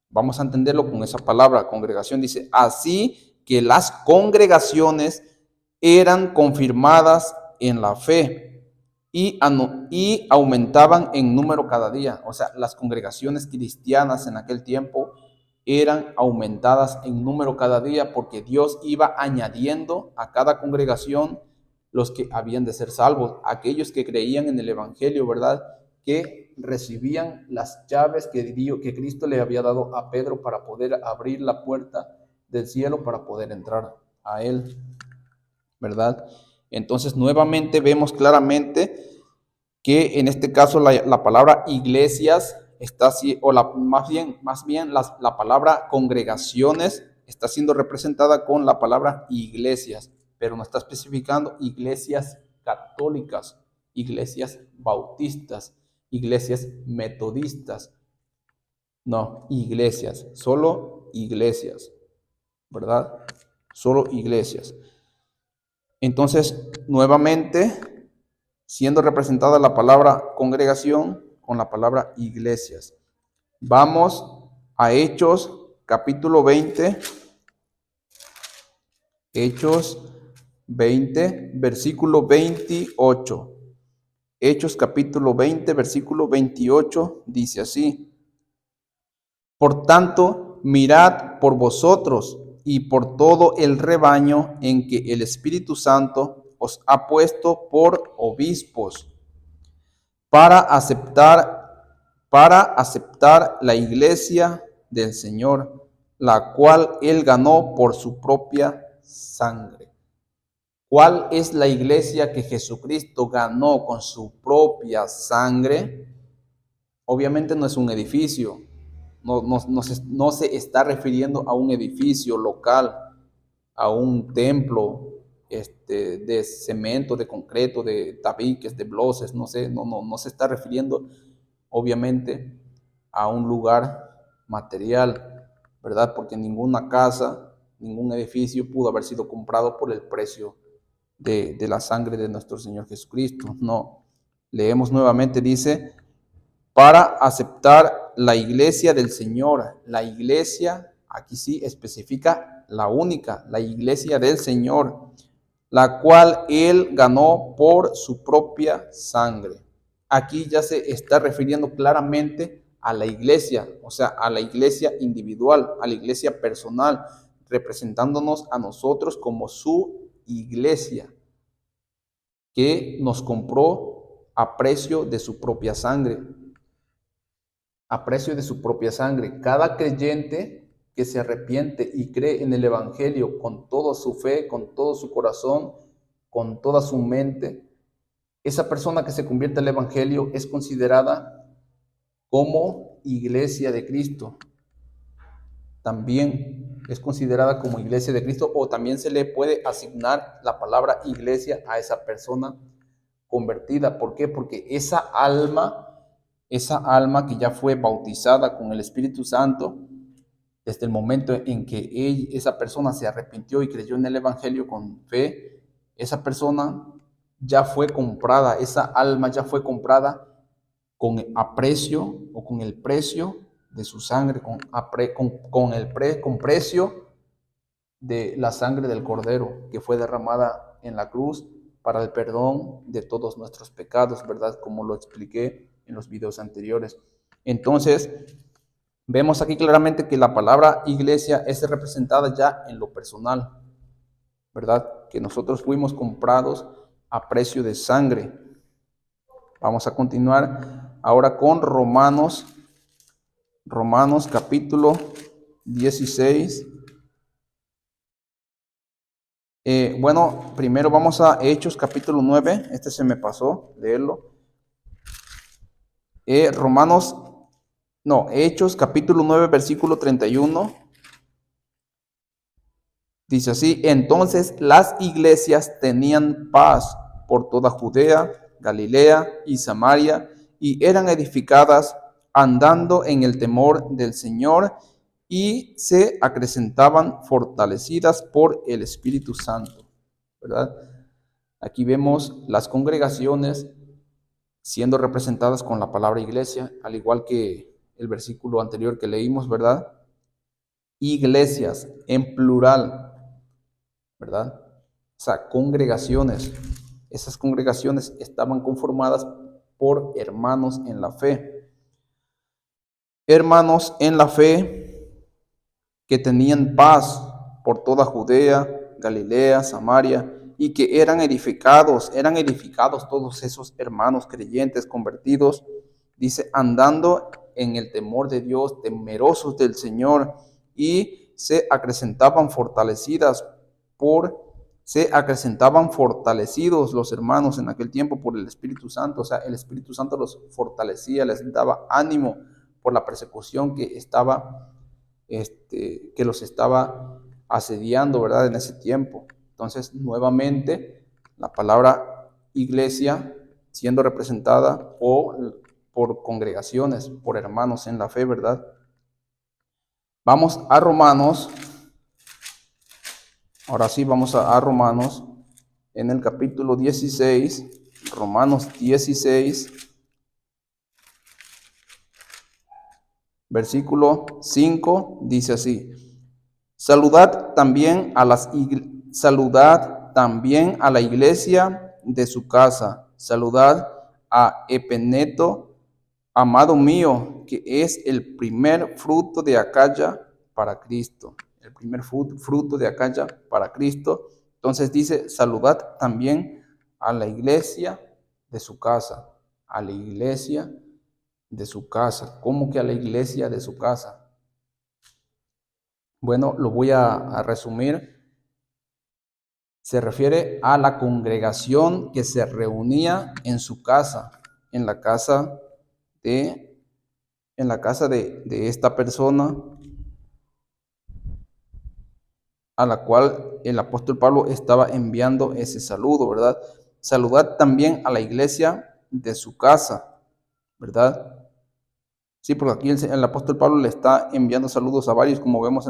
Vamos a entenderlo con esa palabra, congregación. Dice, así que las congregaciones eran confirmadas en la fe y aumentaban en número cada día. O sea, las congregaciones cristianas en aquel tiempo eran aumentadas en número cada día porque Dios iba añadiendo a cada congregación los que habían de ser salvos, aquellos que creían en el Evangelio, ¿verdad? Que recibían las llaves que Cristo le había dado a Pedro para poder abrir la puerta del cielo para poder entrar a él, ¿verdad? Entonces, nuevamente vemos claramente que en este caso la palabra iglesias está así, o más bien la palabra congregaciones está siendo representada con la palabra iglesias, pero no está especificando iglesias católicas, iglesias bautistas, iglesias metodistas, no, iglesias, solo iglesias, ¿verdad? Solo iglesias. Entonces, nuevamente, siendo representada la palabra congregación con la palabra iglesias. Vamos a Hechos capítulo 20. Hechos 20, versículo 28. Hechos capítulo 20, versículo 28 dice así: Por tanto, mirad por vosotros y por todo el rebaño en que el Espíritu Santo os ha puesto por obispos para aceptar la iglesia del Señor, la cual él ganó por su propia sangre. ¿Cuál es la iglesia que Jesucristo ganó con su propia sangre? Obviamente no es un edificio, no se está refiriendo a un edificio local, a un templo de cemento, de concreto, de tabiques, de bloses, no se está refiriendo obviamente a un lugar material, ¿verdad? Porque ninguna casa, ningún edificio pudo haber sido comprado por el precio de la sangre de nuestro Señor Jesucristo. No, leemos nuevamente, dice, para aceptar la iglesia del Señor. La iglesia, aquí sí especifica la única, la iglesia del Señor, la cual él ganó por su propia sangre. Aquí ya se está refiriendo claramente a la iglesia, o sea, a la iglesia individual, a la iglesia personal, representándonos a nosotros como su iglesia, que nos compró a precio de su propia sangre. A precio de su propia sangre. Cada creyente que se arrepiente y cree en el Evangelio con toda su fe, con todo su corazón, con toda su mente, esa persona que se convierte al Evangelio es considerada como iglesia de Cristo. También es considerada como iglesia de Cristo, o también se le puede asignar la palabra iglesia a esa persona convertida. ¿Por qué? Porque esa alma que ya fue bautizada con el Espíritu Santo, desde el momento en que esa persona se arrepintió y creyó en el Evangelio con fe, esa persona ya fue comprada, esa alma ya fue comprada con aprecio o con el precio de su sangre, con precio de la sangre del Cordero que fue derramada en la cruz para el perdón de todos nuestros pecados, ¿verdad? Como lo expliqué en los videos anteriores. Entonces, vemos aquí claramente que la palabra iglesia es representada ya en lo personal, ¿verdad? Que nosotros fuimos comprados a precio de sangre. Vamos a continuar ahora con Romanos capítulo 16. Bueno, primero vamos a Hechos capítulo 9. Este se me pasó leerlo. Hechos capítulo 9, versículo 31. Dice así: entonces las iglesias tenían paz por toda Judea, Galilea y Samaria, y eran edificadas andando en el temor del Señor, y se acrecentaban fortalecidas por el Espíritu Santo, ¿verdad? Aquí vemos las congregaciones siendo representadas con la palabra iglesia, al igual que el versículo anterior que leímos, ¿verdad? Iglesias en plural, ¿verdad? O sea, congregaciones. Esas congregaciones estaban conformadas por hermanos en la fe. Hermanos en la fe que tenían paz por toda Judea, Galilea, Samaria, y que eran edificados todos esos hermanos creyentes convertidos, dice, andando en el temor de Dios, temerosos del Señor, y se acrecentaban fortalecidos los hermanos en aquel tiempo por el Espíritu Santo. O sea, el Espíritu Santo los fortalecía, les daba ánimo por la persecución que los estaba asediando, ¿verdad? En ese tiempo. Entonces, nuevamente, la palabra iglesia siendo representada por congregaciones, por hermanos en la fe, ¿verdad? Vamos a Romanos. Ahora sí, vamos a Romanos en el capítulo 16, Romanos 16, versículo 5, dice así: saludad también a la iglesia de su casa. Saludad a Epeneto, amado mío, que es el primer fruto de Acaya para Cristo. El primer fruto de Acaya para Cristo. Entonces dice, saludad también a la iglesia de su casa. A la iglesia de su casa. ¿Cómo que a la iglesia de su casa? Bueno, lo voy a resumir. Se refiere a la congregación que se reunía en su casa, en la casa de esta persona a la cual el apóstol Pablo estaba enviando ese saludo, ¿verdad? Saludad también a la iglesia de su casa, ¿verdad? Sí, porque aquí el apóstol Pablo le está enviando saludos a varios, como vemos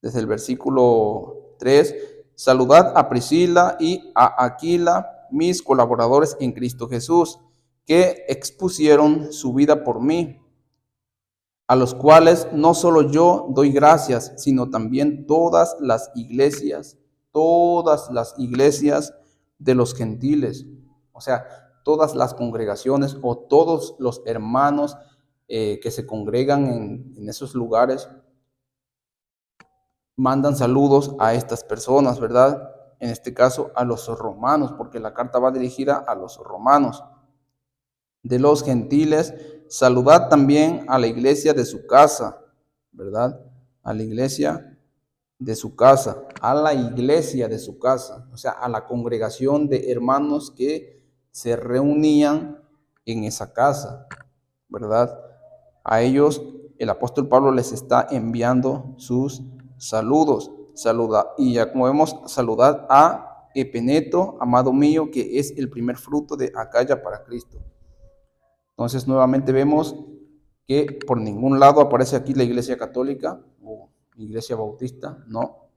desde el versículo 3. Saludad a Priscila y a Aquila, mis colaboradores en Cristo Jesús, que expusieron su vida por mí, a los cuales no solo yo doy gracias, sino también todas las iglesias de los gentiles. O sea, todas las congregaciones o todos los hermanos que se congregan en esos lugares mandan saludos a estas personas, ¿verdad? En este caso a los romanos, porque la carta va dirigida a los romanos. De los gentiles, saludad también a la iglesia de su casa, ¿verdad? A la iglesia de su casa, a la iglesia de su casa, o sea, a la congregación de hermanos que se reunían en esa casa, ¿verdad? A ellos el apóstol Pablo les está enviando sus saludos. Y ya como vemos, saludad a Epeneto, amado mío, que es el primer fruto de Acaya para Cristo. Entonces nuevamente vemos que por ningún lado aparece aquí la iglesia católica o iglesia bautista, no.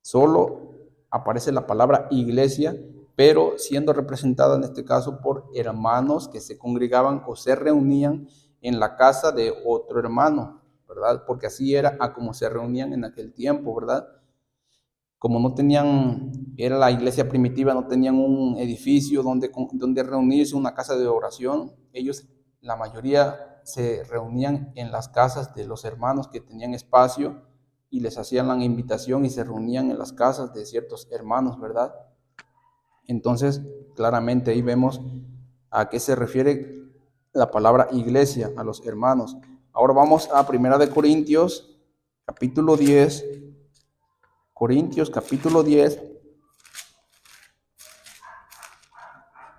Solo aparece la palabra iglesia, pero siendo representada en este caso por hermanos que se congregaban o se reunían en la casa de otro hermano, ¿verdad? Porque así era a como se reunían en aquel tiempo, ¿verdad? Como no tenían, era la iglesia primitiva, no tenían un edificio donde reunirse, una casa de oración, ellos, la mayoría, se reunían en las casas de los hermanos que tenían espacio y les hacían la invitación y se reunían en las casas de ciertos hermanos, ¿verdad? Entonces, claramente ahí vemos a qué se refiere la palabra iglesia, a los hermanos. Ahora vamos a 1 Corintios, capítulo 10. Corintios capítulo 10,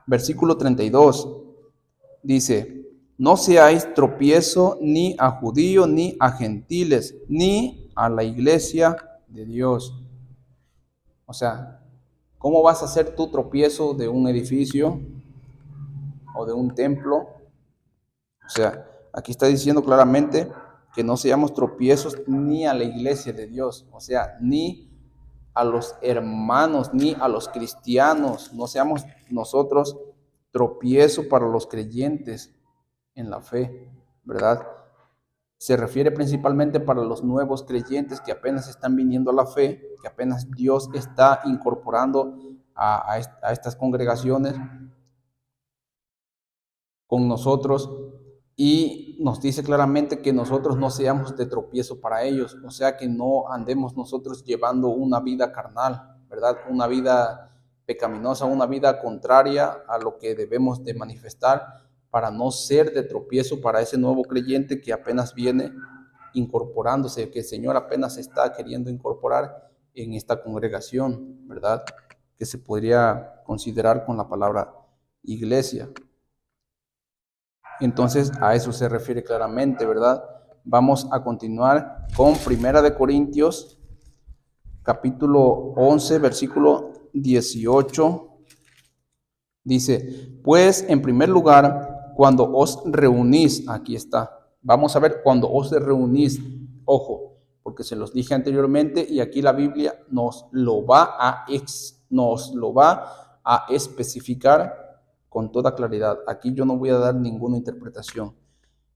versículo 32, dice, no seáis tropiezo ni a judíos, ni a gentiles, ni a la iglesia de Dios. O sea, ¿cómo vas a hacer tu tropiezo de un edificio o de un templo? O sea, aquí está diciendo claramente que no seamos tropiezos ni a la iglesia de Dios, o sea, ni a los hermanos, ni a los cristianos, no seamos nosotros tropiezo para los creyentes en la fe, ¿verdad? Se refiere principalmente para los nuevos creyentes que apenas están viniendo a la fe, que apenas Dios está incorporando a estas congregaciones con nosotros, y nos dice claramente que nosotros no seamos de tropiezo para ellos, o sea, que no andemos nosotros llevando una vida carnal, ¿verdad? Una vida pecaminosa, una vida contraria a lo que debemos de manifestar, para no ser de tropiezo para ese nuevo creyente que apenas viene incorporándose, que el Señor apenas está queriendo incorporar en esta congregación, ¿verdad? Que se podría considerar con la palabra iglesia. Entonces a eso se refiere claramente, ¿verdad? Vamos a continuar con Primera de Corintios, capítulo 11, versículo 18. Dice, pues en primer lugar, cuando os reunís, aquí está, vamos a ver, cuando os reunís, ojo, porque se los dije anteriormente y aquí la Biblia nos lo va a especificar con toda claridad. Aquí yo no voy a dar ninguna interpretación.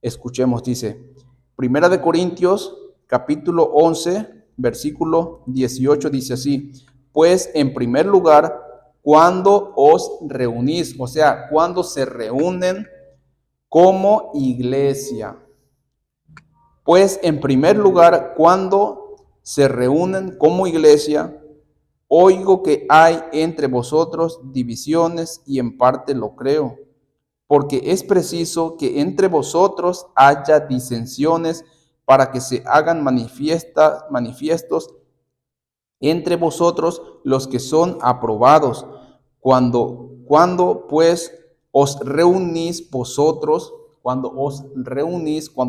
Escuchemos, dice, Primera de Corintios, capítulo 11, versículo 18, dice así, pues en primer lugar, cuando os reunís, o sea, cuando se reúnen como iglesia. Pues en primer lugar, cuando se reúnen como iglesia, oigo que hay entre vosotros divisiones y en parte lo creo, porque es preciso que entre vosotros haya disensiones para que se hagan manifiestos entre vosotros los que son aprobados. Cuando pues os reunís vosotros, cuando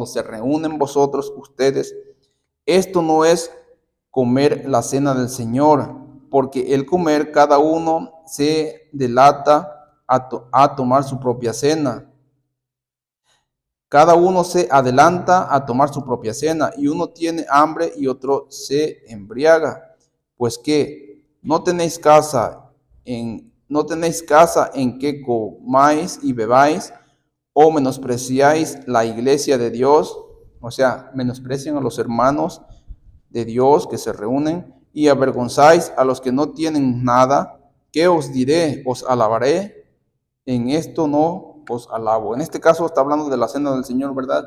se reúnen vosotros ustedes, esto no es comer la cena del Señor, porque el comer cada uno se delata a tomar su propia cena. Cada uno se adelanta a tomar su propia cena, y uno tiene hambre y otro se embriaga. Pues que no tenéis casa en que comáis y bebáis, o menospreciáis la iglesia de Dios, o sea, menosprecian a los hermanos de Dios que se reúnen, y avergonzáis a los que no tienen nada. ¿Qué os diré? ¿Os alabaré? En esto no os alabo. En este caso está hablando de la cena del Señor, ¿verdad?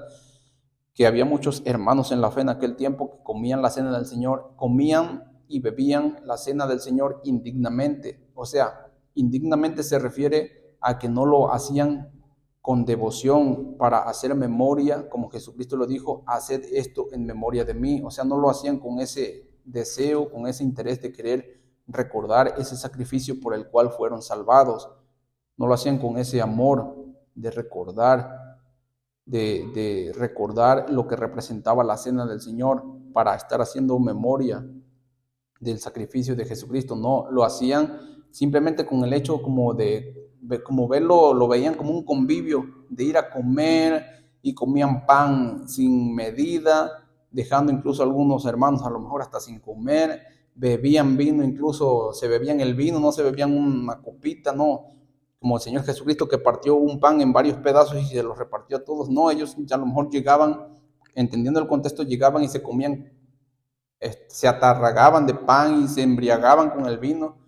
Que había muchos hermanos en la fe en aquel tiempo que comían la cena del Señor, comían y bebían la cena del Señor indignamente. O sea, indignamente se refiere a que no lo hacían con devoción para hacer memoria, como Jesucristo lo dijo, haced esto en memoria de mí. O sea, no lo hacían con ese deseo, con ese interés de querer recordar ese sacrificio por el cual fueron salvados. No lo hacían con ese amor de recordar, de recordar lo que representaba la cena del Señor para estar haciendo memoria del sacrificio de Jesucristo. No, lo hacían simplemente con el hecho como verlo, lo veían como un convivio de ir a comer, y comían pan sin medida, dejando incluso algunos hermanos a lo mejor hasta sin comer, bebían vino, incluso se bebían el vino, no se bebían una copita, no, como el Señor Jesucristo que partió un pan en varios pedazos y se los repartió a todos. No, ellos ya a lo mejor llegaban, entendiendo el contexto, llegaban y se comían, se atarragaban de pan y se embriagaban con el vino,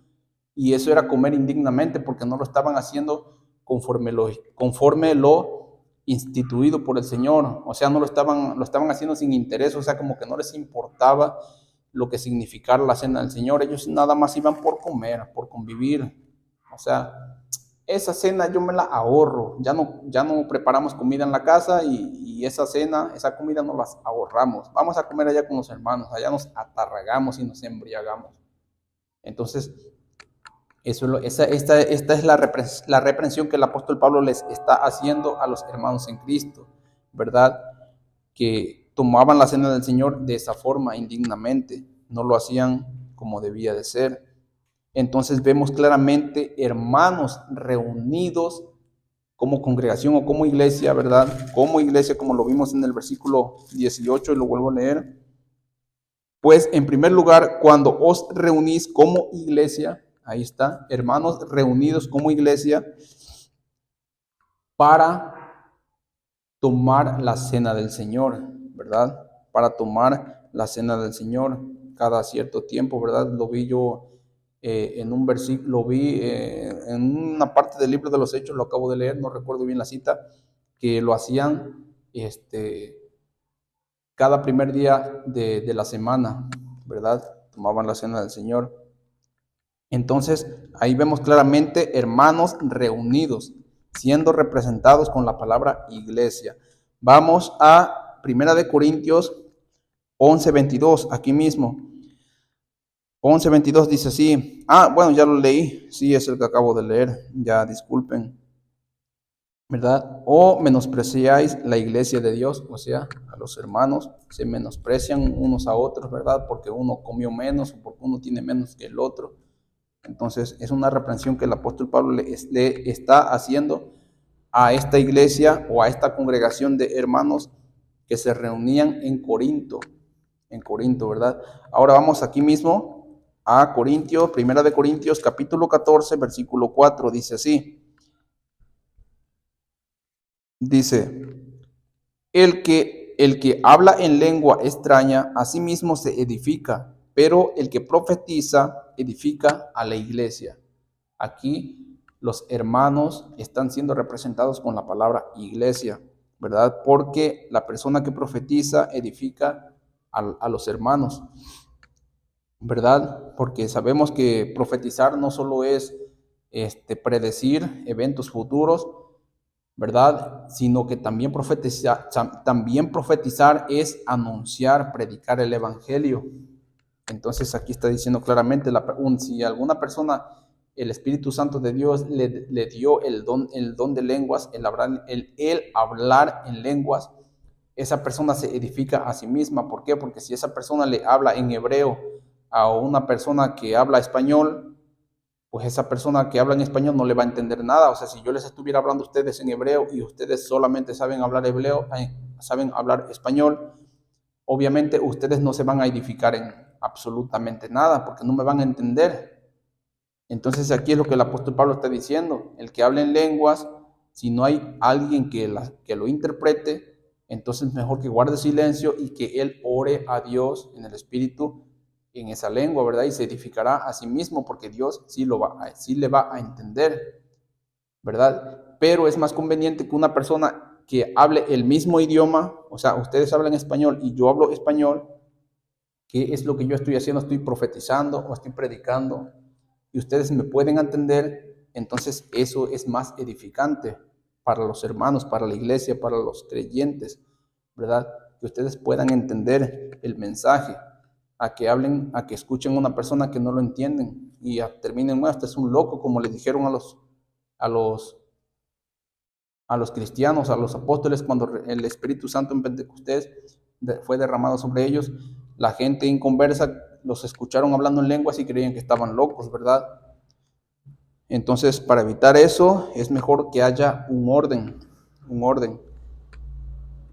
y eso era comer indignamente porque no lo estaban haciendo conforme lo instituido por el Señor. O sea, no lo estaban haciendo sin interés, o sea, como que no les importaba lo que significara la cena del Señor. Ellos nada más iban por comer, por convivir. O sea, esa cena yo me la ahorro, ya no preparamos comida en la casa, y esa cena, esa comida no las ahorramos. Vamos a comer allá con los hermanos, allá nos atarragamos y nos embriagamos. Entonces, esta es la reprensión que el apóstol Pablo les está haciendo a los hermanos en Cristo, ¿verdad? Que tomaban la cena del Señor de esa forma, indignamente, no lo hacían como debía de ser. Entonces vemos claramente hermanos reunidos como congregación o como iglesia, ¿verdad? Como iglesia, como lo vimos en el versículo 18, y lo vuelvo a leer. Pues en primer lugar, cuando os reunís como iglesia, ahí está, hermanos reunidos como iglesia, para tomar la cena del Señor, ¿verdad? Para tomar la cena del Señor cada cierto tiempo, ¿verdad? Lo vi yo en un versículo, lo vi en una parte del libro de los Hechos, lo acabo de leer, no recuerdo bien la cita, que lo hacían cada primer día de la semana, ¿verdad? Tomaban la cena del Señor. Entonces, ahí vemos claramente hermanos reunidos, siendo representados con la palabra iglesia. Vamos a 1 Corintios 11:22, aquí mismo. 11:22 dice así. Bueno, ya lo leí. Sí, es el que acabo de leer. Ya, disculpen. ¿Verdad? O menospreciáis la iglesia de Dios, o sea, a los hermanos se menosprecian unos a otros, ¿verdad? Porque uno comió menos o porque uno tiene menos que el otro. Entonces, es una reprensión que el apóstol Pablo le está haciendo a esta iglesia o a esta congregación de hermanos que se reunían en Corinto, ¿verdad? Ahora vamos aquí mismo a Corintios, 1 capítulo 14, versículo 4, dice así. Dice, el que habla en lengua extraña, a sí mismo se edifica, pero el que profetiza edifica a la iglesia. Aquí los hermanos están siendo representados con la palabra iglesia, ¿verdad? Porque la persona que profetiza edifica a los hermanos, ¿verdad? Porque sabemos que profetizar no solo es predecir eventos futuros, ¿verdad? Sino que también profetizar es anunciar, predicar el evangelio. Entonces aquí está diciendo claramente, si alguna persona, el Espíritu Santo de Dios le dio el don de lenguas, el hablar en lenguas, esa persona se edifica a sí misma. ¿Por qué? Porque si esa persona le habla en hebreo a una persona que habla español, pues esa persona que habla en español no le va a entender nada. O sea, si yo les estuviera hablando a ustedes en hebreo y ustedes solamente saben hablar saben hablar español, obviamente ustedes no se van a edificar en absolutamente nada porque no me van a entender. Entonces aquí es lo que el apóstol Pablo está diciendo. El que habla en lenguas, si no hay alguien que lo interprete, entonces mejor que guarde silencio y que él ore a Dios en el Espíritu en esa lengua, ¿verdad? Y se edificará a sí mismo porque Dios sí le va a entender, ¿verdad? Pero es más conveniente que una persona que hable el mismo idioma, o sea, ustedes hablan español y yo hablo español, que es lo que yo estoy haciendo, estoy profetizando o estoy predicando, y ustedes me pueden entender, entonces eso es más edificante para los hermanos, para la iglesia, para los creyentes, ¿verdad? Que ustedes puedan entender el mensaje, a que hablen, a que escuchen a una persona que no lo entienden y terminen, bueno, este es un loco, como le dijeron a los, a los cristianos, a los apóstoles, cuando el Espíritu Santo en Pentecostés fue derramado sobre ellos. La gente inconversa los escucharon hablando en lenguas y creían que estaban locos, ¿verdad? Entonces, para evitar eso, es mejor que haya un orden.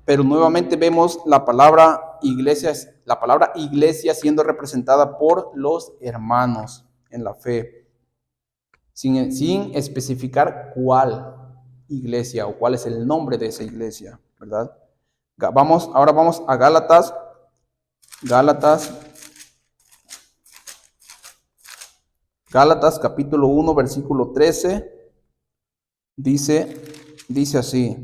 Pero nuevamente vemos la palabra iglesia siendo representada por los hermanos en la fe, sin especificar cuál iglesia o cuál es el nombre de esa iglesia, ¿verdad? Ahora vamos a Gálatas capítulo 1, versículo 13, dice así: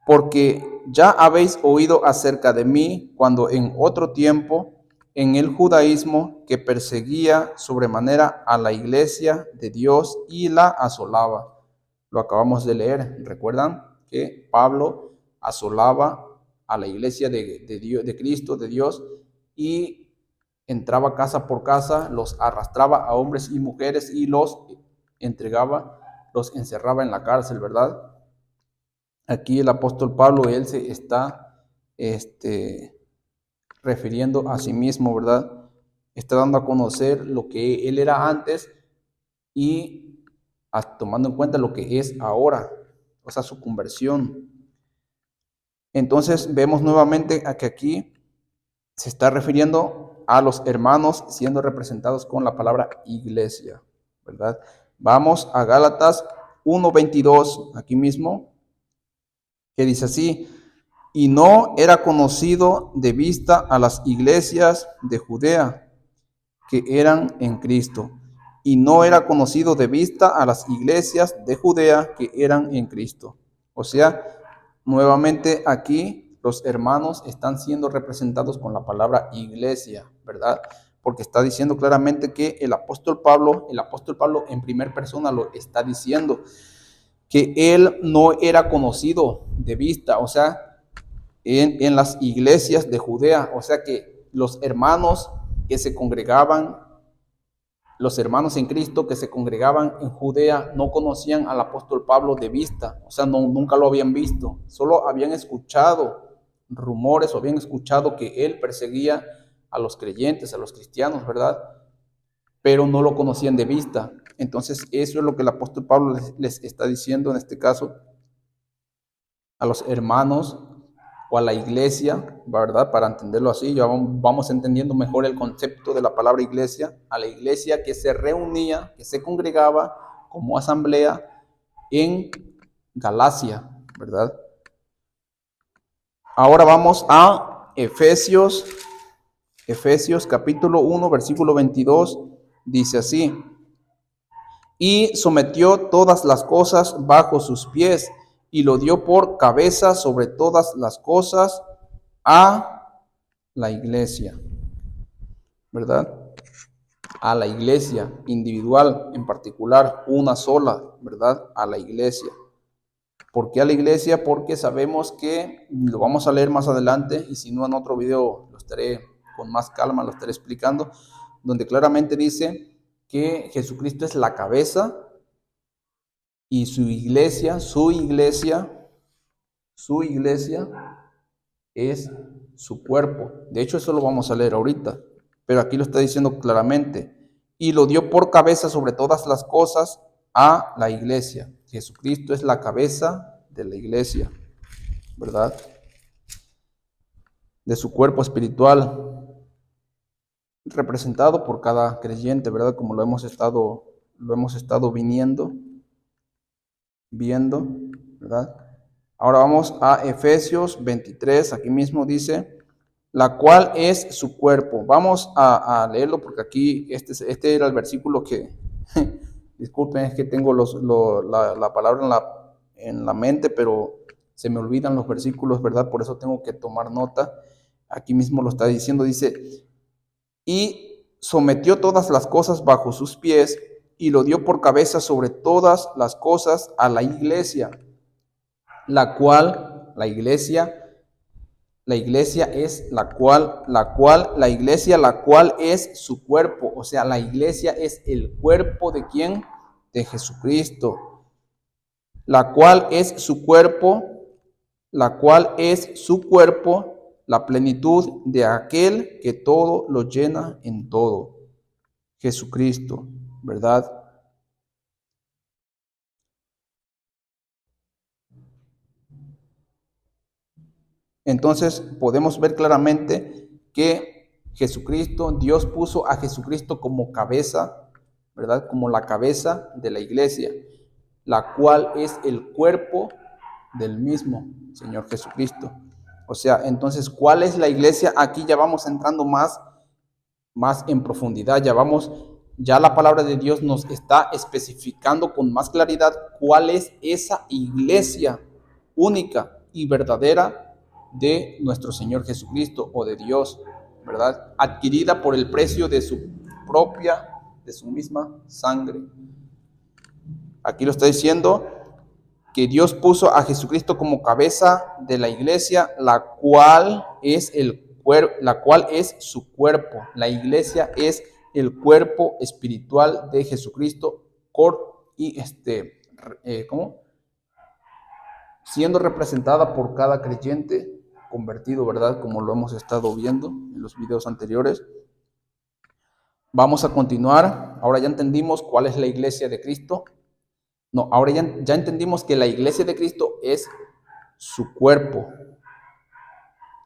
porque ya habéis oído acerca de mí cuando en otro tiempo en el judaísmo que perseguía sobremanera a la iglesia de Dios y la asolaba. Lo acabamos de leer. ¿Recuerdan que Pablo asolaba a la iglesia de Dios, de Cristo, de Dios, y entraba casa por casa, los arrastraba a hombres y mujeres y los entregaba, los encerraba en la cárcel, ¿verdad? Aquí el apóstol Pablo, él se está refiriendo a sí mismo, ¿verdad? Está dando a conocer lo que él era antes y tomando en cuenta lo que es ahora, o sea, su conversión. Entonces vemos nuevamente a que aquí se está refiriendo a los hermanos siendo representados con la palabra iglesia, ¿verdad? Vamos a Gálatas 1:22, aquí mismo, que dice así: y no era conocido de vista a las iglesias de Judea que eran en Cristo. y no era conocido de vista a las iglesias de Judea que eran en Cristo. O sea, nuevamente aquí los hermanos están siendo representados con la palabra iglesia, ¿verdad? Porque está diciendo claramente que el apóstol Pablo en primera persona lo está diciendo, que él no era conocido de vista, o sea, en las iglesias de Judea, o sea que los hermanos que se congregaban, los hermanos en Cristo que se congregaban en Judea no conocían al apóstol Pablo de vista, o sea, nunca lo habían visto, solo habían escuchado rumores o habían escuchado que él perseguía a los creyentes, a los cristianos, ¿verdad? Pero no lo conocían de vista. Entonces, eso es lo que el apóstol Pablo les está diciendo en este caso a los hermanos o a la iglesia, ¿verdad? Para entenderlo así, ya vamos entendiendo mejor el concepto de la palabra iglesia, a la iglesia que se reunía, que se congregaba como asamblea en Galacia, ¿verdad? Ahora vamos a Efesios capítulo 1, versículo 22, dice así: y sometió todas las cosas bajo sus pies, y lo dio por cabeza sobre todas las cosas a la iglesia, ¿verdad? A la iglesia individual, en particular, una sola, ¿verdad? A la iglesia. ¿Por qué a la iglesia? Porque sabemos que, lo vamos a leer más adelante, y si no en otro video lo estaré con más calma, lo estaré explicando, donde claramente dice que Jesucristo es la cabeza y su iglesia es su cuerpo. De hecho, eso lo vamos a leer ahorita, pero aquí lo está diciendo claramente. Y lo dio por cabeza sobre todas las cosas a la iglesia. Jesucristo es la cabeza de la iglesia, ¿verdad? De su cuerpo espiritual, representado por cada creyente, ¿verdad? Como lo hemos estado viendo, ¿verdad? Ahora vamos a Efesios 23, aquí mismo dice, la cual es su cuerpo. Vamos a leerlo porque aquí este era el versículo que, disculpen, es que tengo la palabra en la mente, pero se me olvidan los versículos, ¿verdad? Por eso tengo que tomar nota. Aquí mismo lo está diciendo, dice, y sometió todas las cosas bajo sus pies y lo dio por cabeza sobre todas las cosas a la iglesia, la cual la iglesia es la cual es su cuerpo, o sea, la iglesia es el cuerpo de ¿quién? De Jesucristo, la cual es su cuerpo, la plenitud de aquel que todo lo llena en todo, Jesucristo, ¿verdad? Entonces podemos ver claramente que Jesucristo, Dios puso a Jesucristo como cabeza, ¿verdad? Como la cabeza de la iglesia, la cual es el cuerpo del mismo Señor Jesucristo. O sea, entonces, ¿cuál es la iglesia? Aquí ya vamos entrando más en profundidad, ya la palabra de Dios nos está especificando con más claridad cuál es esa iglesia única y verdadera de nuestro Señor Jesucristo o de Dios, ¿verdad? Adquirida por el precio de su misma sangre. Aquí lo está diciendo que Dios puso a Jesucristo como cabeza de la iglesia, la cual es su cuerpo. La iglesia es el cuerpo espiritual de Jesucristo siendo representada por cada creyente convertido, ¿verdad? Como lo hemos estado viendo en los videos anteriores. Vamos a continuar. Ahora ya entendimos cuál es la iglesia de Cristo. No, ahora ya entendimos que la iglesia de Cristo es su cuerpo.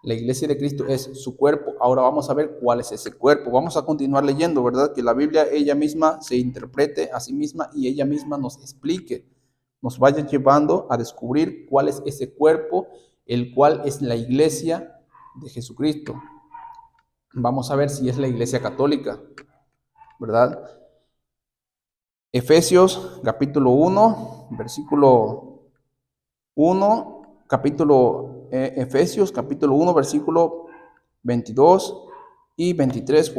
La iglesia de Cristo es su cuerpo. Ahora vamos a ver cuál es ese cuerpo. Vamos a continuar leyendo, ¿verdad? Que la Biblia ella misma se interprete a sí misma y ella misma nos explique, nos vaya llevando a descubrir cuál es ese cuerpo, el cual es la iglesia de Jesucristo. Vamos a ver si es la iglesia católica, ¿verdad? Efesios capítulo 1, versículo 1, Efesios capítulo 1, versículo 22 y 23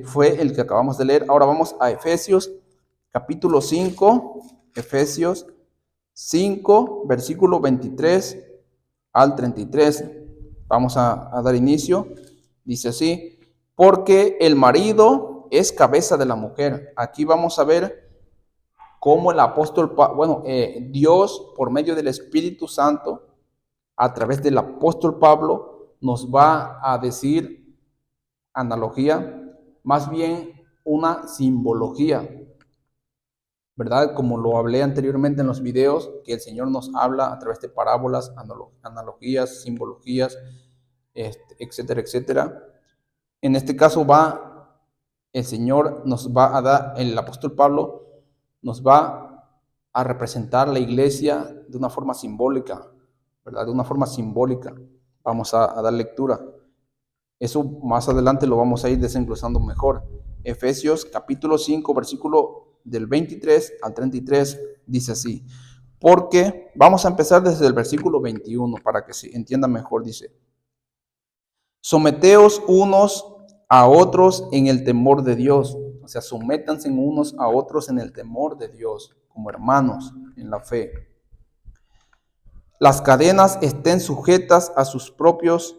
fue el que acabamos de leer. Ahora vamos a Efesios capítulo 5, Efesios 5, versículo 23 al 33. Vamos a dar inicio. Dice así: porque el marido es cabeza de la mujer. Aquí vamos a ver cómo el apóstol, Dios por medio del Espíritu Santo, a través del apóstol Pablo, nos va a decir analogía, más bien una simbología, ¿verdad? Como lo hablé anteriormente en los videos, que el Señor nos habla a través de parábolas, analogías, simbologías, etcétera, etcétera. En este caso el Señor nos va a dar, el apóstol Pablo nos va a representar la iglesia de una forma simbólica, ¿verdad? De una forma simbólica. Vamos a dar lectura. Eso más adelante lo vamos a ir desenglosando mejor. Efesios capítulo 5, versículo del 23 al 33, dice así. Porque vamos a empezar desde el versículo 21 para que se entienda mejor. Dice: someteos unos a otros en el temor de Dios. O sea, sométanse unos a otros en el temor de Dios, como hermanos en la fe. Las cadenas estén sujetas a sus propios,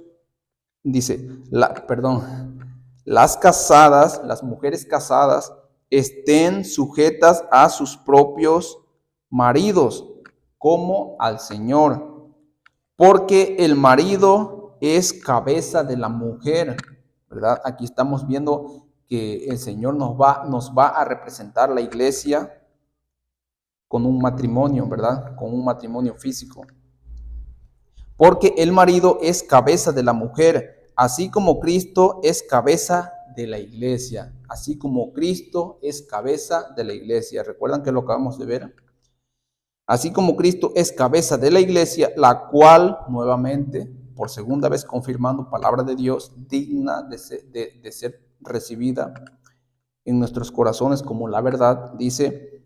las casadas, las mujeres casadas, estén sujetas a sus propios maridos, como al Señor. Porque el marido es cabeza de la mujer, ¿verdad? Aquí estamos viendo que el Señor nos va a representar la iglesia con un matrimonio, ¿verdad? Con un matrimonio físico. Porque el marido es cabeza de la mujer, así como Cristo es cabeza de la iglesia. Así como Cristo es cabeza de la iglesia. ¿Recuerdan que lo acabamos de ver? Así como Cristo es cabeza de la iglesia, la cual, nuevamente, por segunda vez confirmando palabra de Dios, digna de ser recibida en nuestros corazones como la verdad, dice: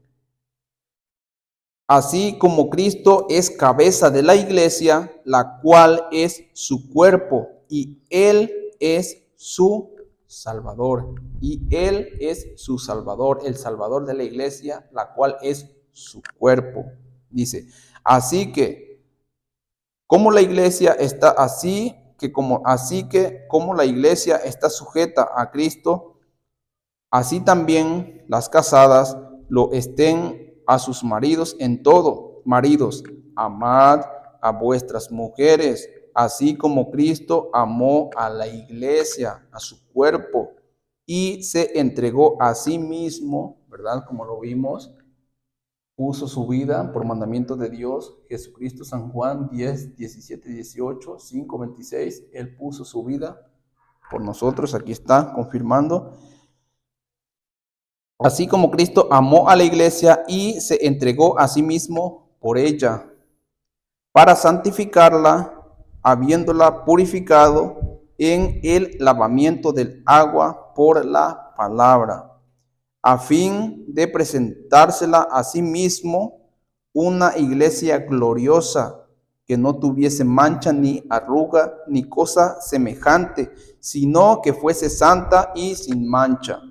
así como Cristo es cabeza de la iglesia, la cual es su cuerpo, y Él es su Salvador. Y Él es su Salvador, el Salvador de la iglesia, la cual es su cuerpo. Dice: así que como la iglesia está como la iglesia está sujeta a Cristo, así también las casadas lo estén a sus maridos en todo. Maridos, amad a vuestras mujeres, así como Cristo amó a la iglesia, a su cuerpo, y se entregó a sí mismo, ¿verdad? Como lo vimos, puso su vida por mandamiento de Dios. Jesucristo, San Juan 10, 17, 18, 5, 26, Él puso su vida por nosotros. Aquí está confirmando. Así como Cristo amó a la iglesia y se entregó a sí mismo por ella, para santificarla, habiéndola purificado en el lavamiento del agua por la palabra, a fin de presentársela a sí mismo una iglesia gloriosa, que no tuviese mancha ni arruga ni cosa semejante, sino que fuese santa y sin mancha.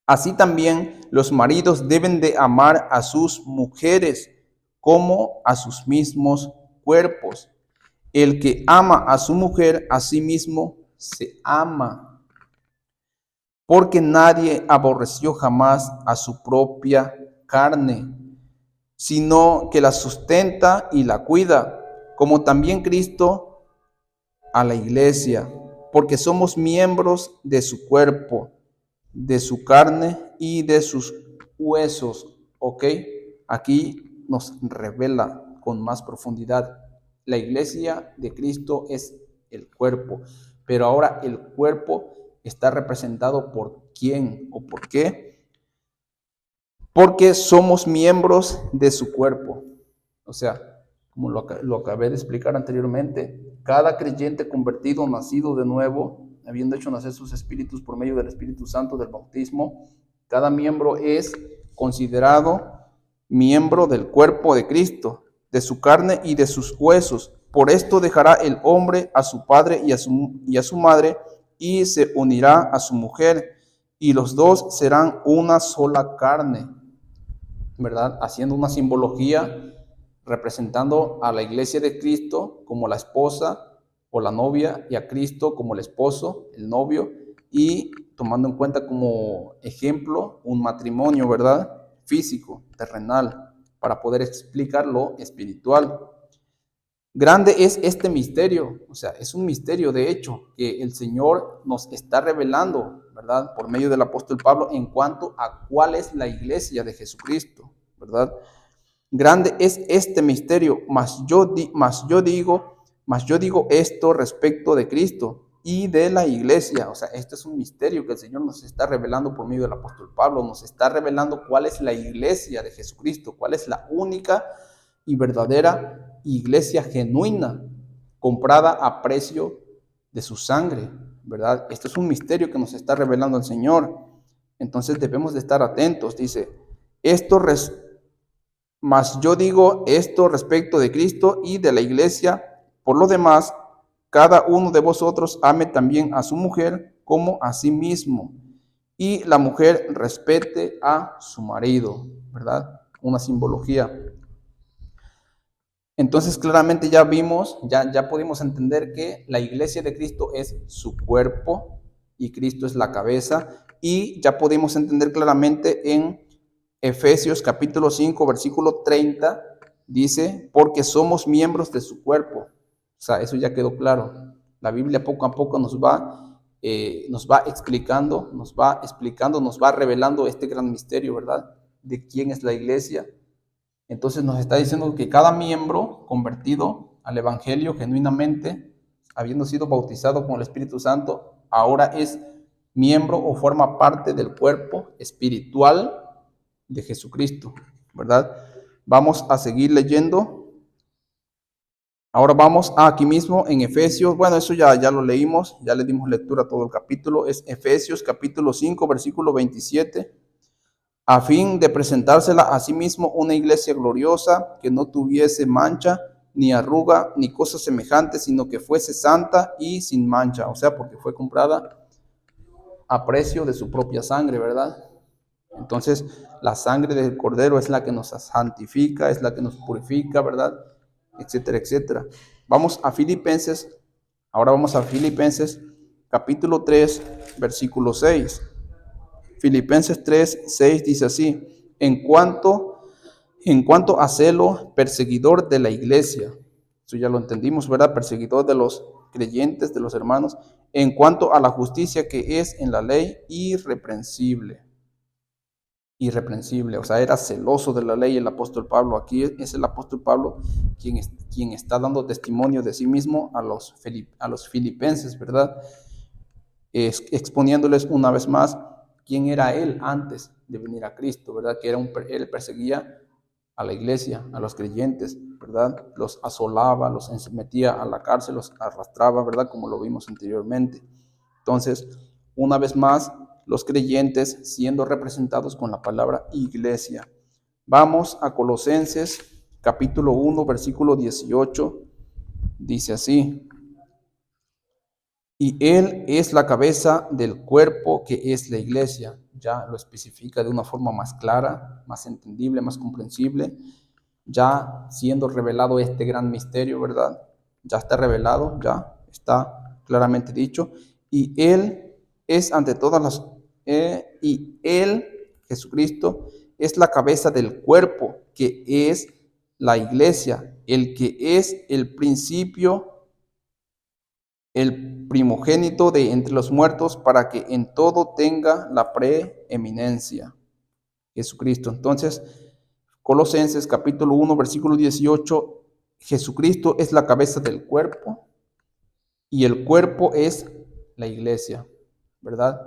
Así también los maridos deben de amar a sus mujeres como a sus mismos cuerpos. El que ama a su mujer, a sí mismo se ama, porque nadie aborreció jamás a su propia carne, sino que la sustenta y la cuida, como también Cristo a la iglesia, porque somos miembros de su cuerpo, de su carne y de sus huesos. ¿Ok? Aquí nos revela con más profundidad. La iglesia de Cristo es el cuerpo, pero ahora el cuerpo está representado por quién o por qué. Porque somos miembros de su cuerpo. O sea, como lo acabé de explicar anteriormente, cada creyente convertido, nacido de nuevo, habiendo hecho nacer sus espíritus por medio del Espíritu Santo del bautismo, cada miembro es considerado miembro del cuerpo de Cristo, de su carne y de sus huesos. Por esto dejará el hombre a su padre y a su madre, y se unirá a su mujer, y los dos serán una sola carne, ¿verdad? Haciendo una simbología representando a la iglesia de Cristo como la esposa o la novia, y a Cristo como el esposo, el novio, y tomando en cuenta como ejemplo un matrimonio, ¿verdad? Físico, terrenal, para poder explicar lo espiritual. Grande es este misterio, o sea, es un misterio de hecho que el Señor nos está revelando, ¿verdad? Por medio del apóstol Pablo en cuanto a cuál es la iglesia de Jesucristo, ¿verdad? Grande es este misterio, mas yo digo esto respecto de Cristo y de la iglesia. O sea, este es un misterio que el Señor nos está revelando por medio del apóstol Pablo. Nos está revelando cuál es la iglesia de Jesucristo, cuál es la única y verdadera iglesia genuina, comprada a precio de su sangre, ¿verdad? Este es un misterio que nos está revelando el Señor. Entonces debemos de estar atentos. Dice, mas yo digo esto respecto de Cristo y de la iglesia. Por lo demás, cada uno de vosotros ame también a su mujer como a sí mismo, y la mujer respete a su marido, ¿verdad? Una simbología. Entonces claramente ya vimos, ya pudimos entender que la iglesia de Cristo es su cuerpo y Cristo es la cabeza, y ya pudimos entender claramente en Efesios capítulo 5 versículo 30, dice, porque somos miembros de su cuerpo. O sea, eso ya quedó claro. La Biblia poco a poco nos va explicando, nos va revelando este gran misterio, ¿verdad? De quién es la iglesia. Entonces nos está diciendo que cada miembro convertido al Evangelio genuinamente, habiendo sido bautizado con el Espíritu Santo, ahora es miembro o forma parte del cuerpo espiritual de Jesucristo, ¿verdad? Vamos a seguir leyendo. Ahora vamos aquí mismo en Efesios. Bueno, eso ya lo leímos, ya le dimos lectura a todo el capítulo. Es Efesios capítulo 5, versículo 27. A fin de presentársela a sí mismo una iglesia gloriosa, que no tuviese mancha, ni arruga, ni cosa semejante, sino que fuese santa y sin mancha. O sea, porque fue comprada a precio de su propia sangre, ¿verdad? Entonces, la sangre del Cordero es la que nos santifica, es la que nos purifica, ¿verdad? Etcétera, etcétera. Ahora vamos a Filipenses capítulo 3, versículo 6. Filipenses 3, 6 dice así, en cuanto a celo, perseguidor de la iglesia, eso ya lo entendimos, ¿verdad? Perseguidor de los creyentes, de los hermanos, en cuanto a la justicia que es en la ley, irreprensible, o sea, era celoso de la ley el apóstol Pablo. Aquí es el apóstol Pablo quien está dando testimonio de sí mismo a los filipenses, ¿verdad? Exponiéndoles una vez más quién era él antes de venir a Cristo, ¿verdad? Que él perseguía a la iglesia, a los creyentes, ¿verdad? Los asolaba, los metía a la cárcel, los arrastraba, ¿verdad? Como lo vimos anteriormente. Entonces, una vez más, los creyentes siendo representados con la palabra iglesia. Vamos a Colosenses capítulo 1, versículo 18. Dice así, y Él es la cabeza del cuerpo que es la iglesia. Ya lo especifica de una forma más clara, más entendible, más comprensible, ya siendo revelado este gran misterio, ¿verdad? Ya está revelado, ya está claramente dicho. Y Él es ante todas y Él, Jesucristo, es la cabeza del cuerpo que es la iglesia, el que es el principio, el primogénito de entre los muertos, para que en todo tenga la preeminencia. Jesucristo. Entonces, Colosenses capítulo 1, versículo 18, Jesucristo es la cabeza del cuerpo y el cuerpo es la iglesia, ¿verdad?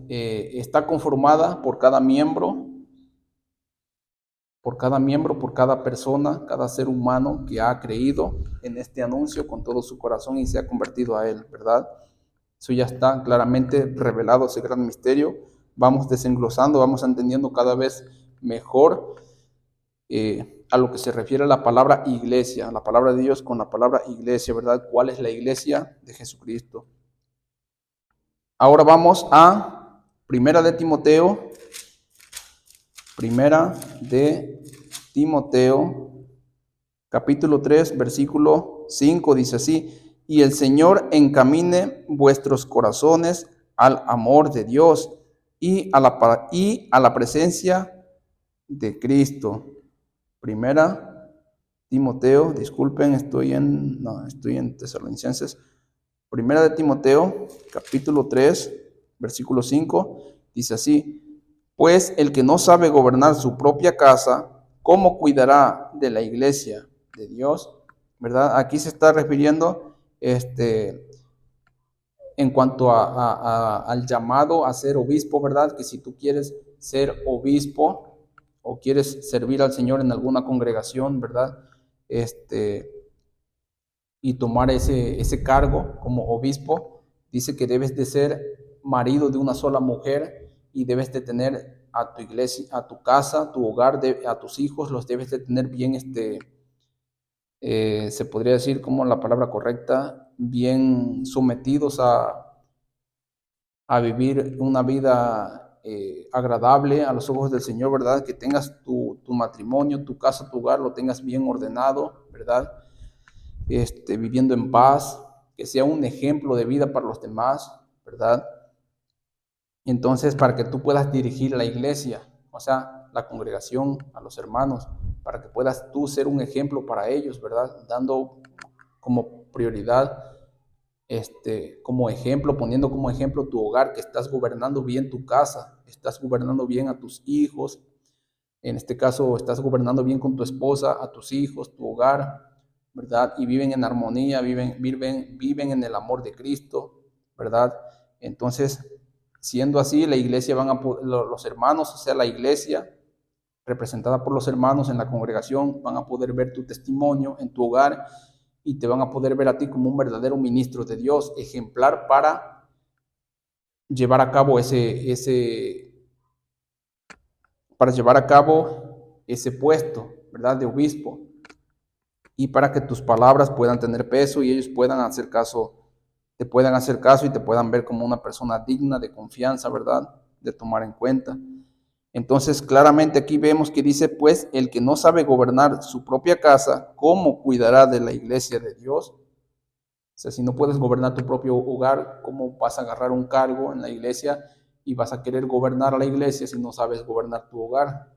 Está conformada por cada miembro, por cada persona, cada ser humano que ha creído en este anuncio con todo su corazón y se ha convertido a él, ¿verdad? Eso ya está claramente revelado, ese gran misterio. Vamos desenglosando, vamos entendiendo cada vez mejor a lo que se refiere a la palabra iglesia, a la palabra de Dios con la palabra iglesia, ¿verdad? ¿Cuál es la iglesia de Jesucristo? Ahora vamos a Primera de Timoteo, capítulo 3, versículo 5, dice así: y el Señor encamine vuestros corazones al amor de Dios y a la presencia de Cristo. Primera Timoteo, disculpen, estoy en Tesalonicenses. Primera de Timoteo, capítulo 3, versículo 5, dice así: pues el que no sabe gobernar su propia casa, ¿cómo cuidará de la iglesia de Dios? ¿Verdad? Aquí se está refiriendo en cuanto al llamado a ser obispo, ¿verdad? Que si tú quieres ser obispo o quieres servir al Señor en alguna congregación, ¿verdad? Y tomar ese cargo como obispo, dice que debes de ser marido de una sola mujer y debes de tener a tu iglesia, a tu casa, tu hogar, a tus hijos, los debes de tener bien, se podría decir como la palabra correcta, bien sometidos a vivir una vida agradable a los ojos del Señor, ¿verdad? Que tengas tu matrimonio, tu casa, tu hogar, lo tengas bien ordenado, ¿verdad? Viviendo en paz, que sea un ejemplo de vida para los demás, ¿verdad? Entonces, para que tú puedas dirigir la iglesia, o sea, la congregación, a los hermanos, para que puedas tú ser un ejemplo para ellos, ¿verdad? Dando como prioridad, como ejemplo, poniendo como ejemplo tu hogar, que estás gobernando bien tu casa, estás gobernando bien a tus hijos, en este caso estás gobernando bien con tu esposa, a tus hijos, tu hogar, ¿verdad? Y viven en armonía, viven en el amor de Cristo, ¿verdad? Entonces, siendo así, la iglesia los hermanos, o sea, la iglesia representada por los hermanos en la congregación, van a poder ver tu testimonio en tu hogar y te van a poder ver a ti como un verdadero ministro de Dios, ejemplar para llevar a cabo ese puesto, ¿verdad? De obispo, y para que tus palabras puedan tener peso y ellos puedan hacer caso, te puedan hacer caso y te puedan ver como una persona digna de confianza, ¿verdad? De tomar en cuenta. Entonces, claramente aquí vemos que dice, pues, el que no sabe gobernar su propia casa, ¿cómo cuidará de la iglesia de Dios? O sea, si no puedes gobernar tu propio hogar, ¿cómo vas a agarrar un cargo en la iglesia y vas a querer gobernar a la iglesia si no sabes gobernar tu hogar?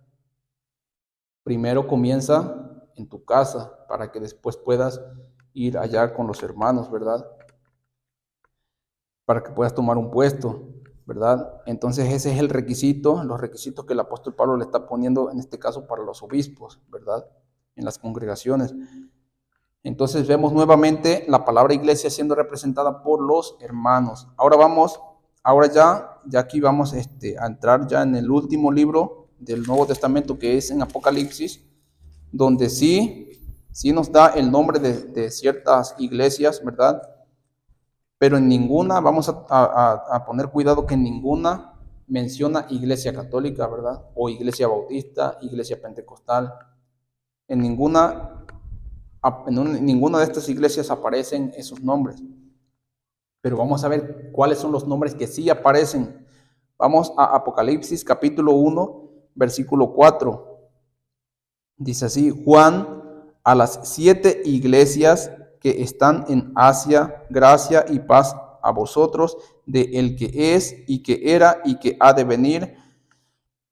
Primero comienza en tu casa para que después puedas ir allá con los hermanos, ¿verdad? Para que puedas tomar un puesto, ¿verdad? Entonces ese es el requisito, los requisitos que el apóstol Pablo le está poniendo en este caso para los obispos, ¿verdad? En las congregaciones. Entonces vemos nuevamente la palabra iglesia siendo representada por los hermanos. Ahora ya aquí vamos a entrar ya en el último libro del Nuevo Testamento, que es en Apocalipsis, donde sí nos da el nombre de ciertas iglesias, ¿verdad? Pero en ninguna, vamos a poner cuidado que en ninguna menciona iglesia católica, ¿verdad? O iglesia bautista, iglesia pentecostal. En ninguna de estas iglesias aparecen esos nombres. Pero vamos a ver cuáles son los nombres que sí aparecen. Vamos a Apocalipsis capítulo 1, versículo 4. Dice así: Juan, a las 7 iglesias que están en Asia, gracia y paz a vosotros, de el que es y que era y que ha de venir,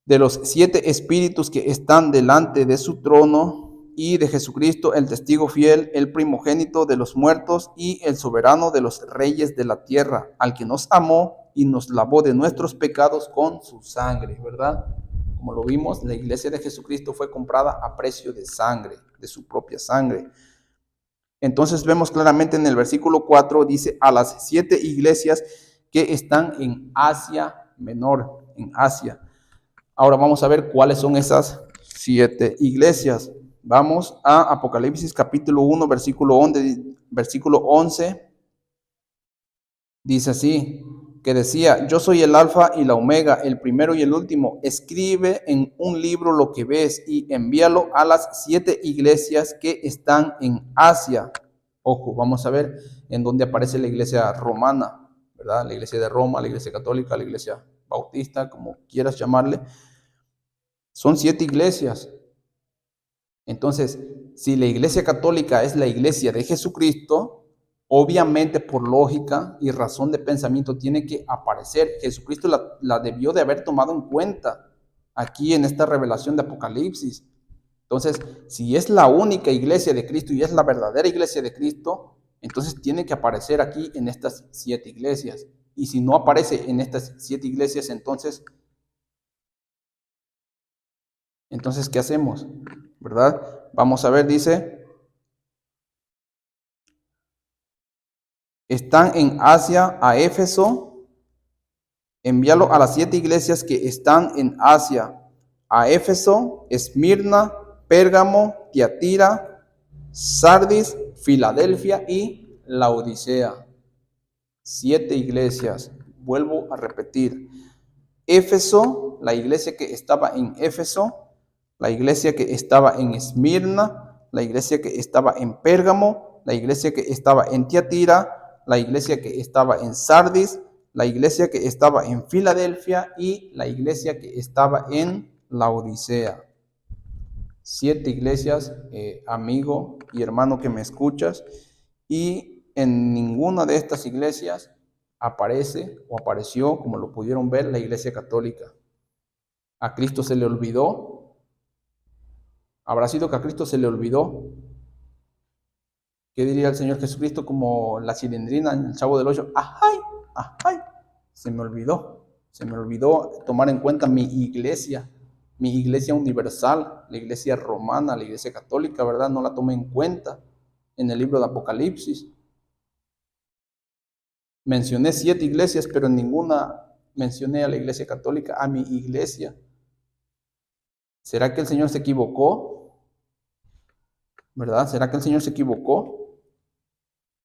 de los 7 espíritus que están delante de su trono, y de Jesucristo, el testigo fiel, el primogénito de los muertos y el soberano de los reyes de la tierra, al que nos amó y nos lavó de nuestros pecados con su sangre, ¿verdad? Como lo vimos, la iglesia de Jesucristo fue comprada a precio de sangre, de su propia sangre. Entonces vemos claramente en el versículo 4, dice, a las 7 iglesias que están en Asia Menor, en Asia. Ahora vamos a ver cuáles son esas 7 iglesias. Vamos a Apocalipsis capítulo 1, versículo 11. Dice así, que decía, yo soy el alfa y la omega, el primero y el último. Escribe en un libro lo que ves y envíalo a las 7 iglesias que están en Asia. Ojo, vamos a ver en dónde aparece la iglesia romana, ¿verdad? La iglesia de Roma, la iglesia católica, la iglesia bautista, como quieras llamarle. Son 7 iglesias. Entonces, si la iglesia católica es la iglesia de Jesucristo, obviamente por lógica y razón de pensamiento tiene que aparecer. Jesucristo la debió de haber tomado en cuenta aquí en esta revelación de Apocalipsis. Entonces, si es la única iglesia de Cristo y es la verdadera iglesia de Cristo, entonces tiene que aparecer aquí en estas 7 iglesias. Y si no aparece en estas 7 iglesias, entonces ¿qué hacemos? ¿Verdad? Vamos a ver, dice, están en Asia, a Éfeso, envíalo a las 7 iglesias que están en Asia, a Éfeso, Esmirna, Pérgamo, Tiatira, Sardis, Filadelfia y Laodicea. 7 iglesias. Vuelvo a repetir. Éfeso, la iglesia que estaba en Éfeso, la iglesia que estaba en Esmirna, la iglesia que estaba en Pérgamo, la iglesia que estaba en Tiatira, la iglesia que estaba en Sardis, la iglesia que estaba en Filadelfia y la iglesia que estaba en Laodicea. 7 iglesias, amigo y hermano que me escuchas, y en ninguna de estas iglesias aparece o apareció, como lo pudieron ver, la iglesia católica. ¿A Cristo se le olvidó? ¿Habrá sido que a Cristo se le olvidó? ¿Qué diría el Señor Jesucristo como la cilindrina en el Chavo del Ocho? ¡Ajay! ¡Ajay! Se me olvidó tomar en cuenta mi iglesia universal, la iglesia romana, la iglesia católica, ¿verdad? No la tomé en cuenta en el libro de Apocalipsis. Mencioné 7 iglesias, pero en ninguna mencioné a la iglesia católica, a mi iglesia. ¿Será que el Señor se equivocó? ¿Verdad? ¿Será que el Señor se equivocó?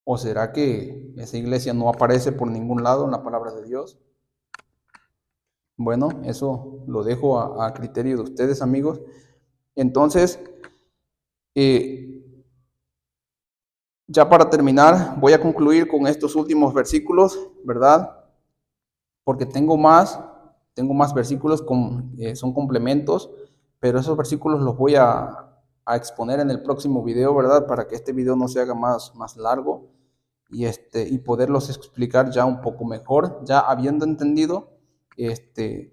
¿O será que esa iglesia no aparece por ningún lado en la palabra de Dios? Bueno, eso lo dejo a criterio de ustedes, amigos. Entonces, ya para terminar, voy a concluir con estos últimos versículos, ¿verdad? Porque tengo más versículos, son complementos, pero esos versículos los voy a exponer en el próximo video, ¿verdad? Para que este video no se haga más largo y poderlos explicar ya un poco mejor, ya habiendo entendido este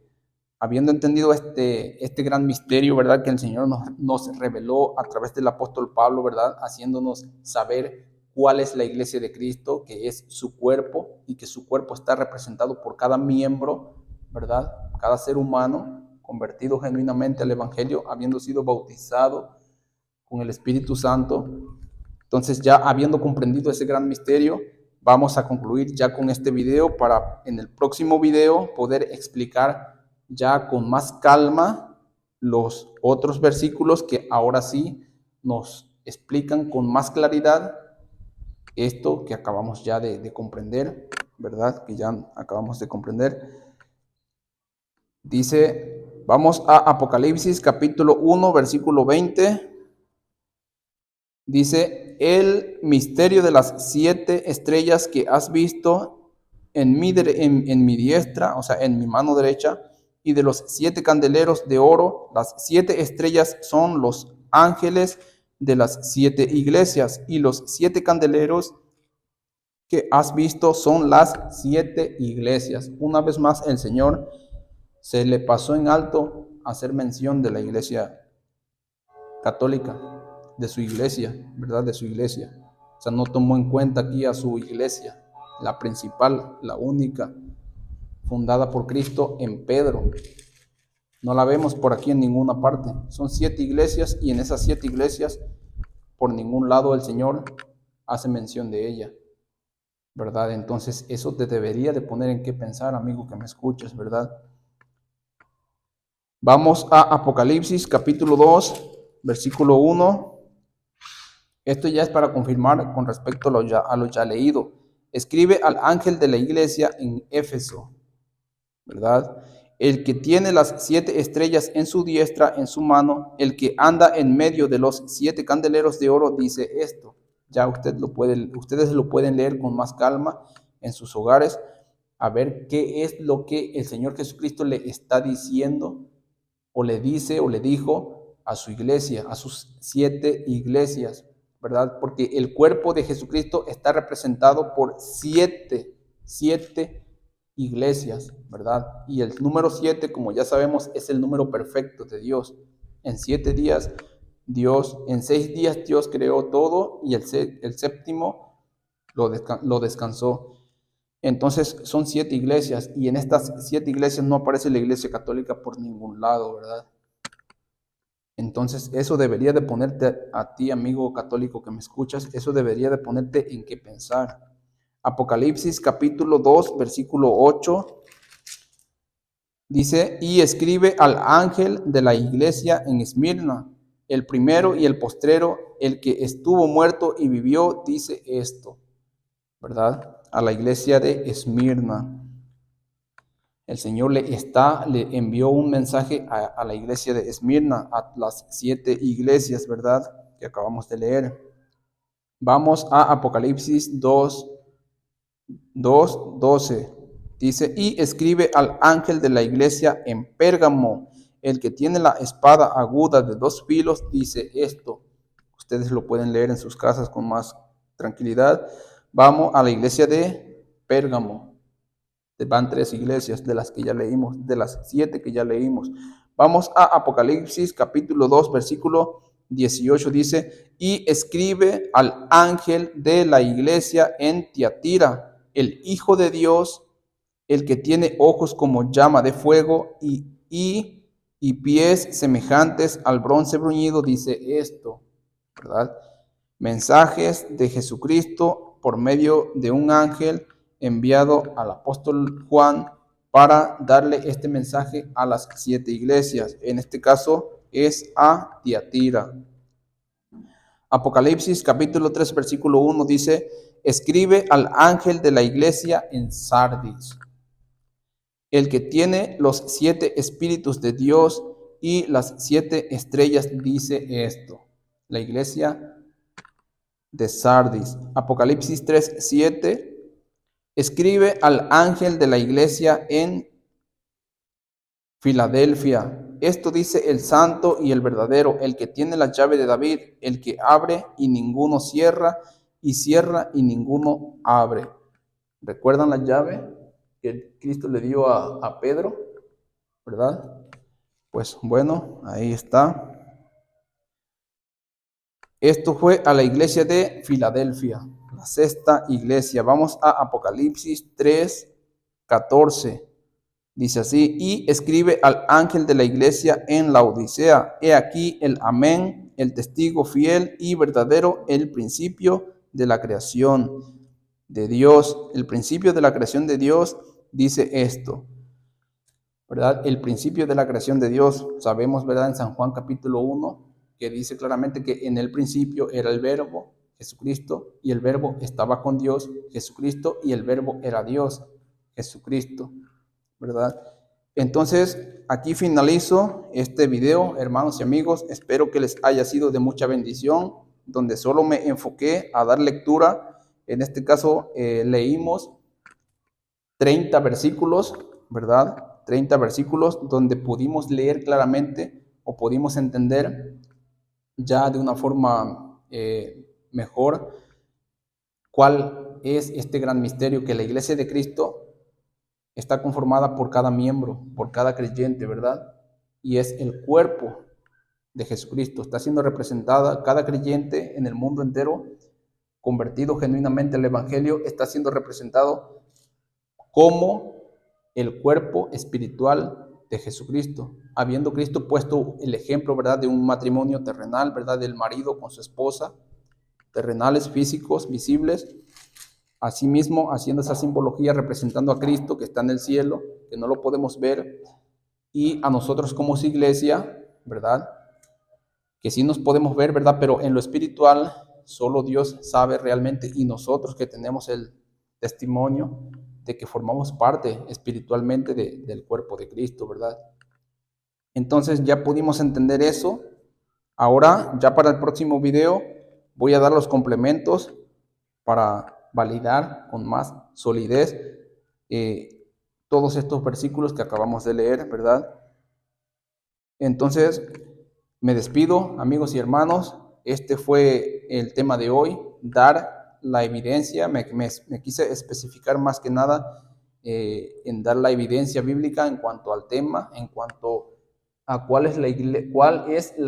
gran misterio, ¿verdad? Que el Señor nos reveló a través del apóstol Pablo, ¿verdad? Haciéndonos saber cuál es la iglesia de Cristo, que es su cuerpo y que su cuerpo está representado por cada miembro, ¿verdad? Cada ser humano convertido genuinamente al Evangelio, habiendo sido bautizado con el Espíritu Santo. Entonces, ya habiendo comprendido ese gran misterio, vamos a concluir ya con este video para en el próximo video poder explicar ya con más calma los otros versículos que ahora sí nos explican con más claridad esto que acabamos ya de comprender, ¿verdad? Que ya acabamos de comprender. Dice, vamos a Apocalipsis capítulo 1, versículo 20. Dice, el misterio de las 7 estrellas que has visto en mi diestra, o sea, en mi mano derecha, y de los 7 candeleros de oro, las 7 estrellas son los ángeles de las 7 iglesias, y los 7 candeleros que has visto son las 7 iglesias. Una vez más, el Señor se le pasó en alto hacer mención de la iglesia católica, de su iglesia, ¿verdad? De su iglesia. O sea, no tomó en cuenta aquí a su iglesia, la principal, la única, fundada por Cristo en Pedro. No la vemos por aquí en ninguna parte. Son 7 iglesias y en esas 7 iglesias, por ningún lado el Señor hace mención de ella, ¿verdad? Entonces, eso te debería de poner en qué pensar, amigo que me escuches, ¿verdad? Vamos a Apocalipsis capítulo 2, versículo 1. Esto ya es para confirmar con respecto a lo ya leído. escribe al ángel de la iglesia en Éfeso, ¿verdad? El que tiene las 7 estrellas en su diestra, en su mano, el que anda en medio de los 7 candeleros de oro, dice esto. Ya ustedes lo pueden leer con más calma en sus hogares, a ver qué es lo que el Señor Jesucristo le está diciendo, o le dice, o le dijo a su iglesia, a sus 7 iglesias, ¿verdad? Porque el cuerpo de Jesucristo está representado por 7 iglesias, ¿verdad? Y el número 7, como ya sabemos, es el número perfecto de Dios. En 7 días, en 6 días Dios creó todo y el séptimo lo descansó. Entonces son 7 iglesias y en estas 7 iglesias no aparece la iglesia católica por ningún lado, ¿verdad? Entonces eso debería de ponerte a ti, amigo católico que me escuchas, eso debería de ponerte en qué pensar. Apocalipsis capítulo 2, versículo 8, dice, y escribe al ángel de la iglesia en Esmirna, el primero y el postrero, el que estuvo muerto y vivió, dice esto, ¿verdad? A la iglesia de Esmirna. El Señor le envió un mensaje a la iglesia de Esmirna, a las 7 iglesias, ¿verdad? Que acabamos de leer. Vamos a Apocalipsis 2:12. Dice, y escribe al ángel de la iglesia en Pérgamo, el que tiene la espada aguda de 2 filos, dice esto. Ustedes lo pueden leer en sus casas con más tranquilidad. Vamos a la iglesia de Pérgamo. Van 3 iglesias de las que ya leímos, de las 7 que ya leímos. Vamos a Apocalipsis capítulo 2, versículo 18. Dice, y escribe al ángel de la iglesia en Tiatira, el Hijo de Dios, el que tiene ojos como llama de fuego y pies semejantes al bronce bruñido, dice esto, ¿verdad? Mensajes de Jesucristo por medio de un ángel enviado al apóstol Juan para darle este mensaje a las 7 iglesias. En este caso es a Tiatira. Apocalipsis capítulo 3 versículo 1 dice, escribe al ángel de la iglesia en Sardis, el que tiene los 7 espíritus de Dios y las 7 estrellas, dice esto. La iglesia de Sardis. Apocalipsis 3:7. Escribe al ángel de la iglesia en Filadelfia. Esto dice el santo y el verdadero, el que tiene la llave de David, el que abre y ninguno cierra, y cierra y ninguno abre. ¿Recuerdan la llave que Cristo le dio a Pedro? ¿Verdad? Pues bueno, ahí está. Esto fue a la iglesia de Filadelfia, la 6ª iglesia. Vamos a Apocalipsis 3:14. Dice así, y escribe al ángel de la iglesia en la Odisea, he aquí el amén, el testigo fiel y verdadero, el principio de la creación de Dios. El principio de la creación de Dios dice esto, ¿verdad? El principio de la creación de Dios, sabemos, ¿verdad? En San Juan capítulo 1, que dice claramente que en el principio era el verbo, Jesucristo, y el verbo estaba con Dios, Jesucristo, y el verbo era Dios, Jesucristo, ¿verdad? Entonces, aquí finalizo este video, hermanos y amigos. Espero que les haya sido de mucha bendición, donde solo me enfoqué a dar lectura. En este caso, leímos 30 versículos, ¿verdad? 30 versículos donde pudimos leer claramente o pudimos entender ya de una forma mejor cuál es este gran misterio, que la iglesia de Cristo está conformada por cada miembro, por cada creyente, ¿verdad? Y es el cuerpo de Jesucristo. Está siendo representada cada creyente en el mundo entero, convertido genuinamente al Evangelio, está siendo representado como el cuerpo espiritual de Jesucristo, habiendo Cristo puesto el ejemplo, ¿verdad?, de un matrimonio terrenal, ¿verdad?, del marido con su esposa, terrenales, físicos, visibles. Asimismo, haciendo esa simbología representando a Cristo que está en el cielo, que no lo podemos ver, y a nosotros como su iglesia, ¿verdad?, que sí nos podemos ver, ¿verdad?, pero en lo espiritual solo Dios sabe realmente, y nosotros que tenemos testimonio de que formamos parte espiritualmente del cuerpo de Cristo, ¿verdad? Entonces ya pudimos entender eso. Ahora, ya para el próximo video, voy a dar los complementos para validar con más solidez todos estos versículos que acabamos de leer, ¿verdad? Entonces, me despido, amigos y hermanos. Este fue el tema de hoy, dar la evidencia. Me quise especificar más que nada en dar la evidencia bíblica en cuanto al tema, en cuanto a cuál es la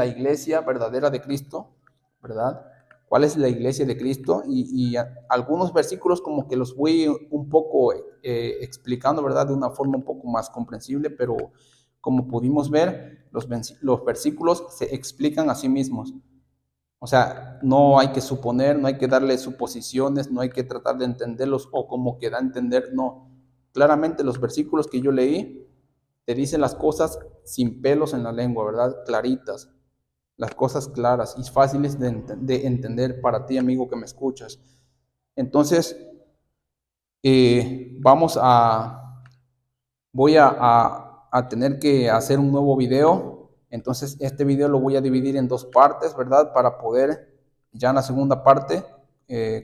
iglesia verdadera de Cristo, ¿verdad? ¿Cuál es la iglesia de Cristo? Y algunos versículos como que los voy un poco explicando, ¿verdad? De una forma un poco más comprensible, pero como pudimos ver, los versículos se explican a sí mismos. O sea, no hay que suponer, no hay que darle suposiciones, no hay que tratar de entenderlos o como que da a entender, no. Claramente los versículos que yo leí te dicen las cosas sin pelos en la lengua, ¿verdad? Claritas, las cosas claras y fáciles de entender para ti, amigo, que me escuchas. Entonces, voy a tener que hacer un nuevo video. Entonces este video lo voy a dividir en dos partes, ¿verdad? Para poder ya en la segunda parte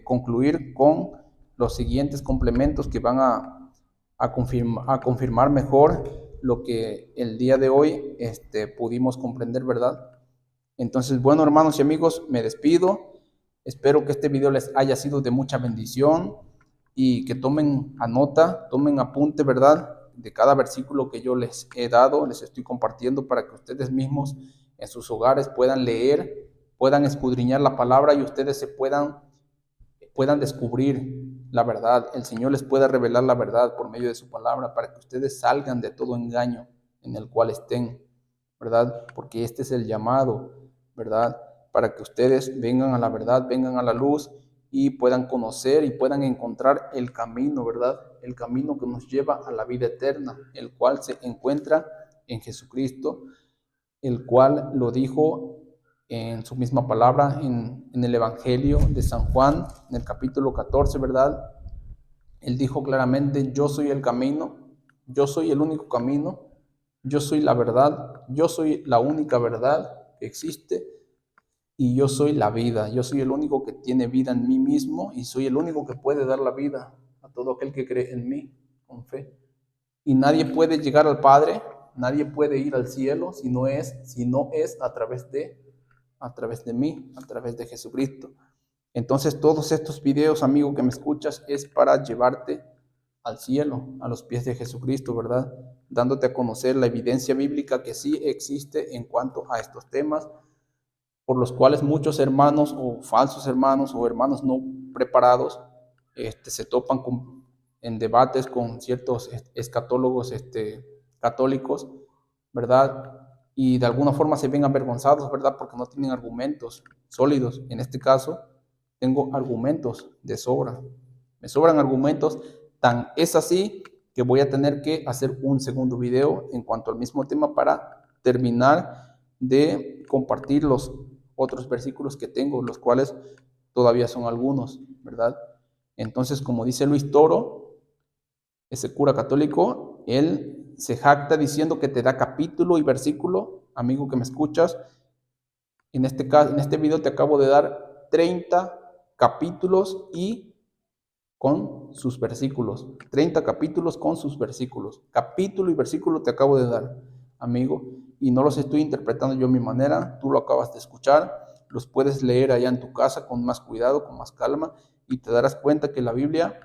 concluir con los siguientes complementos que van a confirmar mejor lo que el día de hoy pudimos comprender, ¿verdad? Entonces, bueno, hermanos y amigos, me despido. Espero que este video les haya sido de mucha bendición y que tomen nota, tomen apunte, ¿verdad? De cada versículo que yo les he dado, les estoy compartiendo para que ustedes mismos en sus hogares puedan leer, puedan escudriñar la palabra y ustedes puedan descubrir la verdad. El Señor les pueda revelar la verdad por medio de su palabra para que ustedes salgan de todo engaño en el cual estén, ¿verdad? Porque este es el llamado, ¿verdad? Para que ustedes vengan a la verdad, vengan a la luz y puedan conocer y puedan encontrar el camino, ¿verdad? El camino que nos lleva a la vida eterna, el cual se encuentra en Jesucristo, el cual lo dijo en su misma palabra en el Evangelio de San Juan, en el capítulo 14, ¿verdad? Él dijo claramente, yo soy el camino, yo soy el único camino, yo soy la verdad, yo soy la única verdad que existe y yo soy la vida, yo soy el único que tiene vida en mí mismo y soy el único que puede dar la vida a todo aquel que cree en mí con fe. Y nadie puede llegar al Padre, nadie puede ir al cielo si no es a través de mí, a través de Jesucristo. Entonces todos estos videos, amigo que me escuchas, es para llevarte al cielo, a los pies de Jesucristo, ¿verdad? Dándote a conocer la evidencia bíblica que sí existe en cuanto a estos temas, por los cuales muchos hermanos o falsos hermanos o hermanos no preparados se topan en debates con ciertos escatólogos católicos, ¿verdad? Y de alguna forma se ven avergonzados, ¿verdad? Porque no tienen argumentos sólidos. En este caso, tengo argumentos de sobra. Me sobran argumentos, tan es así que voy a tener que hacer un segundo video en cuanto al mismo tema para terminar de compartir los otros versículos que tengo, los cuales todavía son algunos, ¿verdad? Entonces, como dice Luis Toro, ese cura católico, él se jacta diciendo que te da capítulo y versículo, amigo que me escuchas. En este video te acabo de dar 30 capítulos y con sus versículos. 30 capítulos con sus versículos. Capítulo y versículo te acabo de dar, amigo, y no los estoy interpretando yo a mi manera, tú lo acabas de escuchar, los puedes leer allá en tu casa con más cuidado, con más calma, y te darás cuenta que la Biblia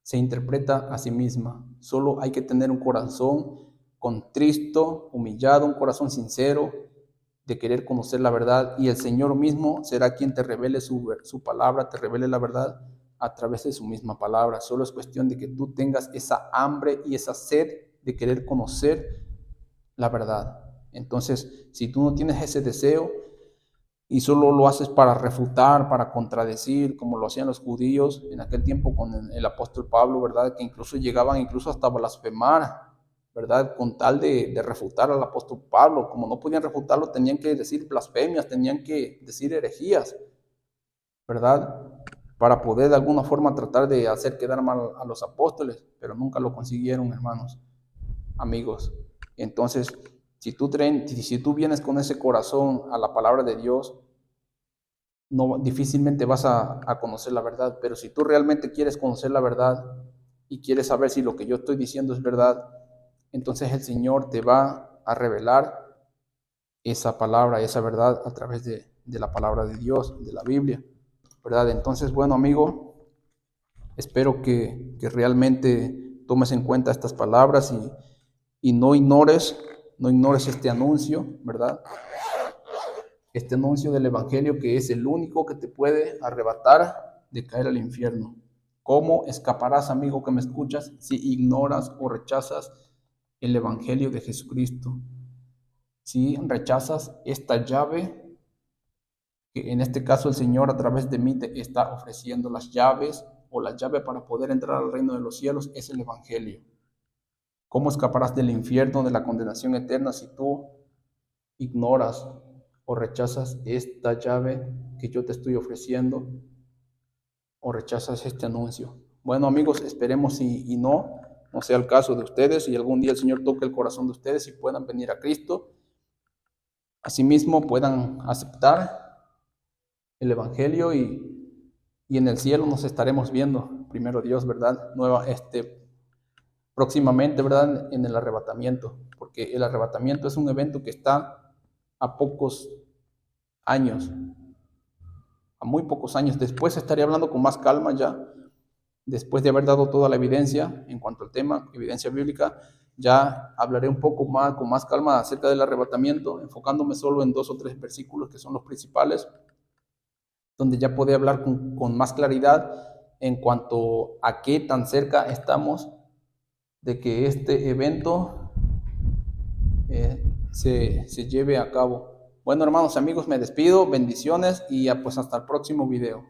se interpreta a sí misma. Solo hay que tener un corazón contristo, humillado, un corazón sincero de querer conocer la verdad, y el Señor mismo será quien te revele su palabra, te revele la verdad a través de su misma palabra. Solo es cuestión de que tú tengas esa hambre y esa sed de querer conocer la verdad. Entonces, si tú no tienes ese deseo y solo lo haces para refutar, para contradecir, como lo hacían los judíos en aquel tiempo con el apóstol Pablo, ¿verdad? Que incluso llegaban incluso hasta blasfemar, ¿verdad? Con tal de refutar al apóstol Pablo. Como no podían refutarlo, tenían que decir blasfemias, tenían que decir herejías, ¿verdad? para poder de alguna forma tratar de hacer quedar mal a los apóstoles, pero nunca lo consiguieron, hermanos, amigos. Entonces, si tú vienes con ese corazón a la palabra de Dios, no, difícilmente vas a conocer la verdad, pero si tú realmente quieres conocer la verdad y quieres saber si lo que yo estoy diciendo es verdad, entonces el Señor te va a revelar esa palabra, esa verdad a través de la palabra de Dios, de la Biblia, ¿verdad? Entonces, bueno, amigo, espero que realmente tomes en cuenta estas palabras y no ignores este anuncio, ¿verdad? Este anuncio del Evangelio que es el único que te puede arrebatar de caer al infierno. ¿Cómo escaparás, amigo que me escuchas, si ignoras o rechazas el Evangelio de Jesucristo? Si rechazas esta llave, que en este caso el Señor a través de mí te está ofreciendo las llaves, o la llave para poder entrar al reino de los cielos es el Evangelio. ¿Cómo escaparás del infierno, de la condenación eterna, si tú ignoras o rechazas esta llave que yo te estoy ofreciendo, o rechazas este anuncio? Bueno, amigos, esperemos y no sea el caso de ustedes, y algún día el Señor toque el corazón de ustedes y puedan venir a Cristo. Asimismo, puedan aceptar el Evangelio y en el cielo nos estaremos viendo, primero Dios, ¿verdad? Próximamente, ¿verdad? En el arrebatamiento, porque el arrebatamiento es un evento que está a pocos años, a muy pocos años. Después estaré hablando con más calma ya, después de haber dado toda la evidencia en cuanto al tema, evidencia bíblica, ya hablaré un poco más, con más calma acerca del arrebatamiento, enfocándome solo en 2 o 3 versículos que son los principales, donde ya podré hablar con más claridad en cuanto a qué tan cerca estamos de que este evento se lleve a cabo. Bueno, hermanos, amigos, me despido, bendiciones y pues hasta el próximo video.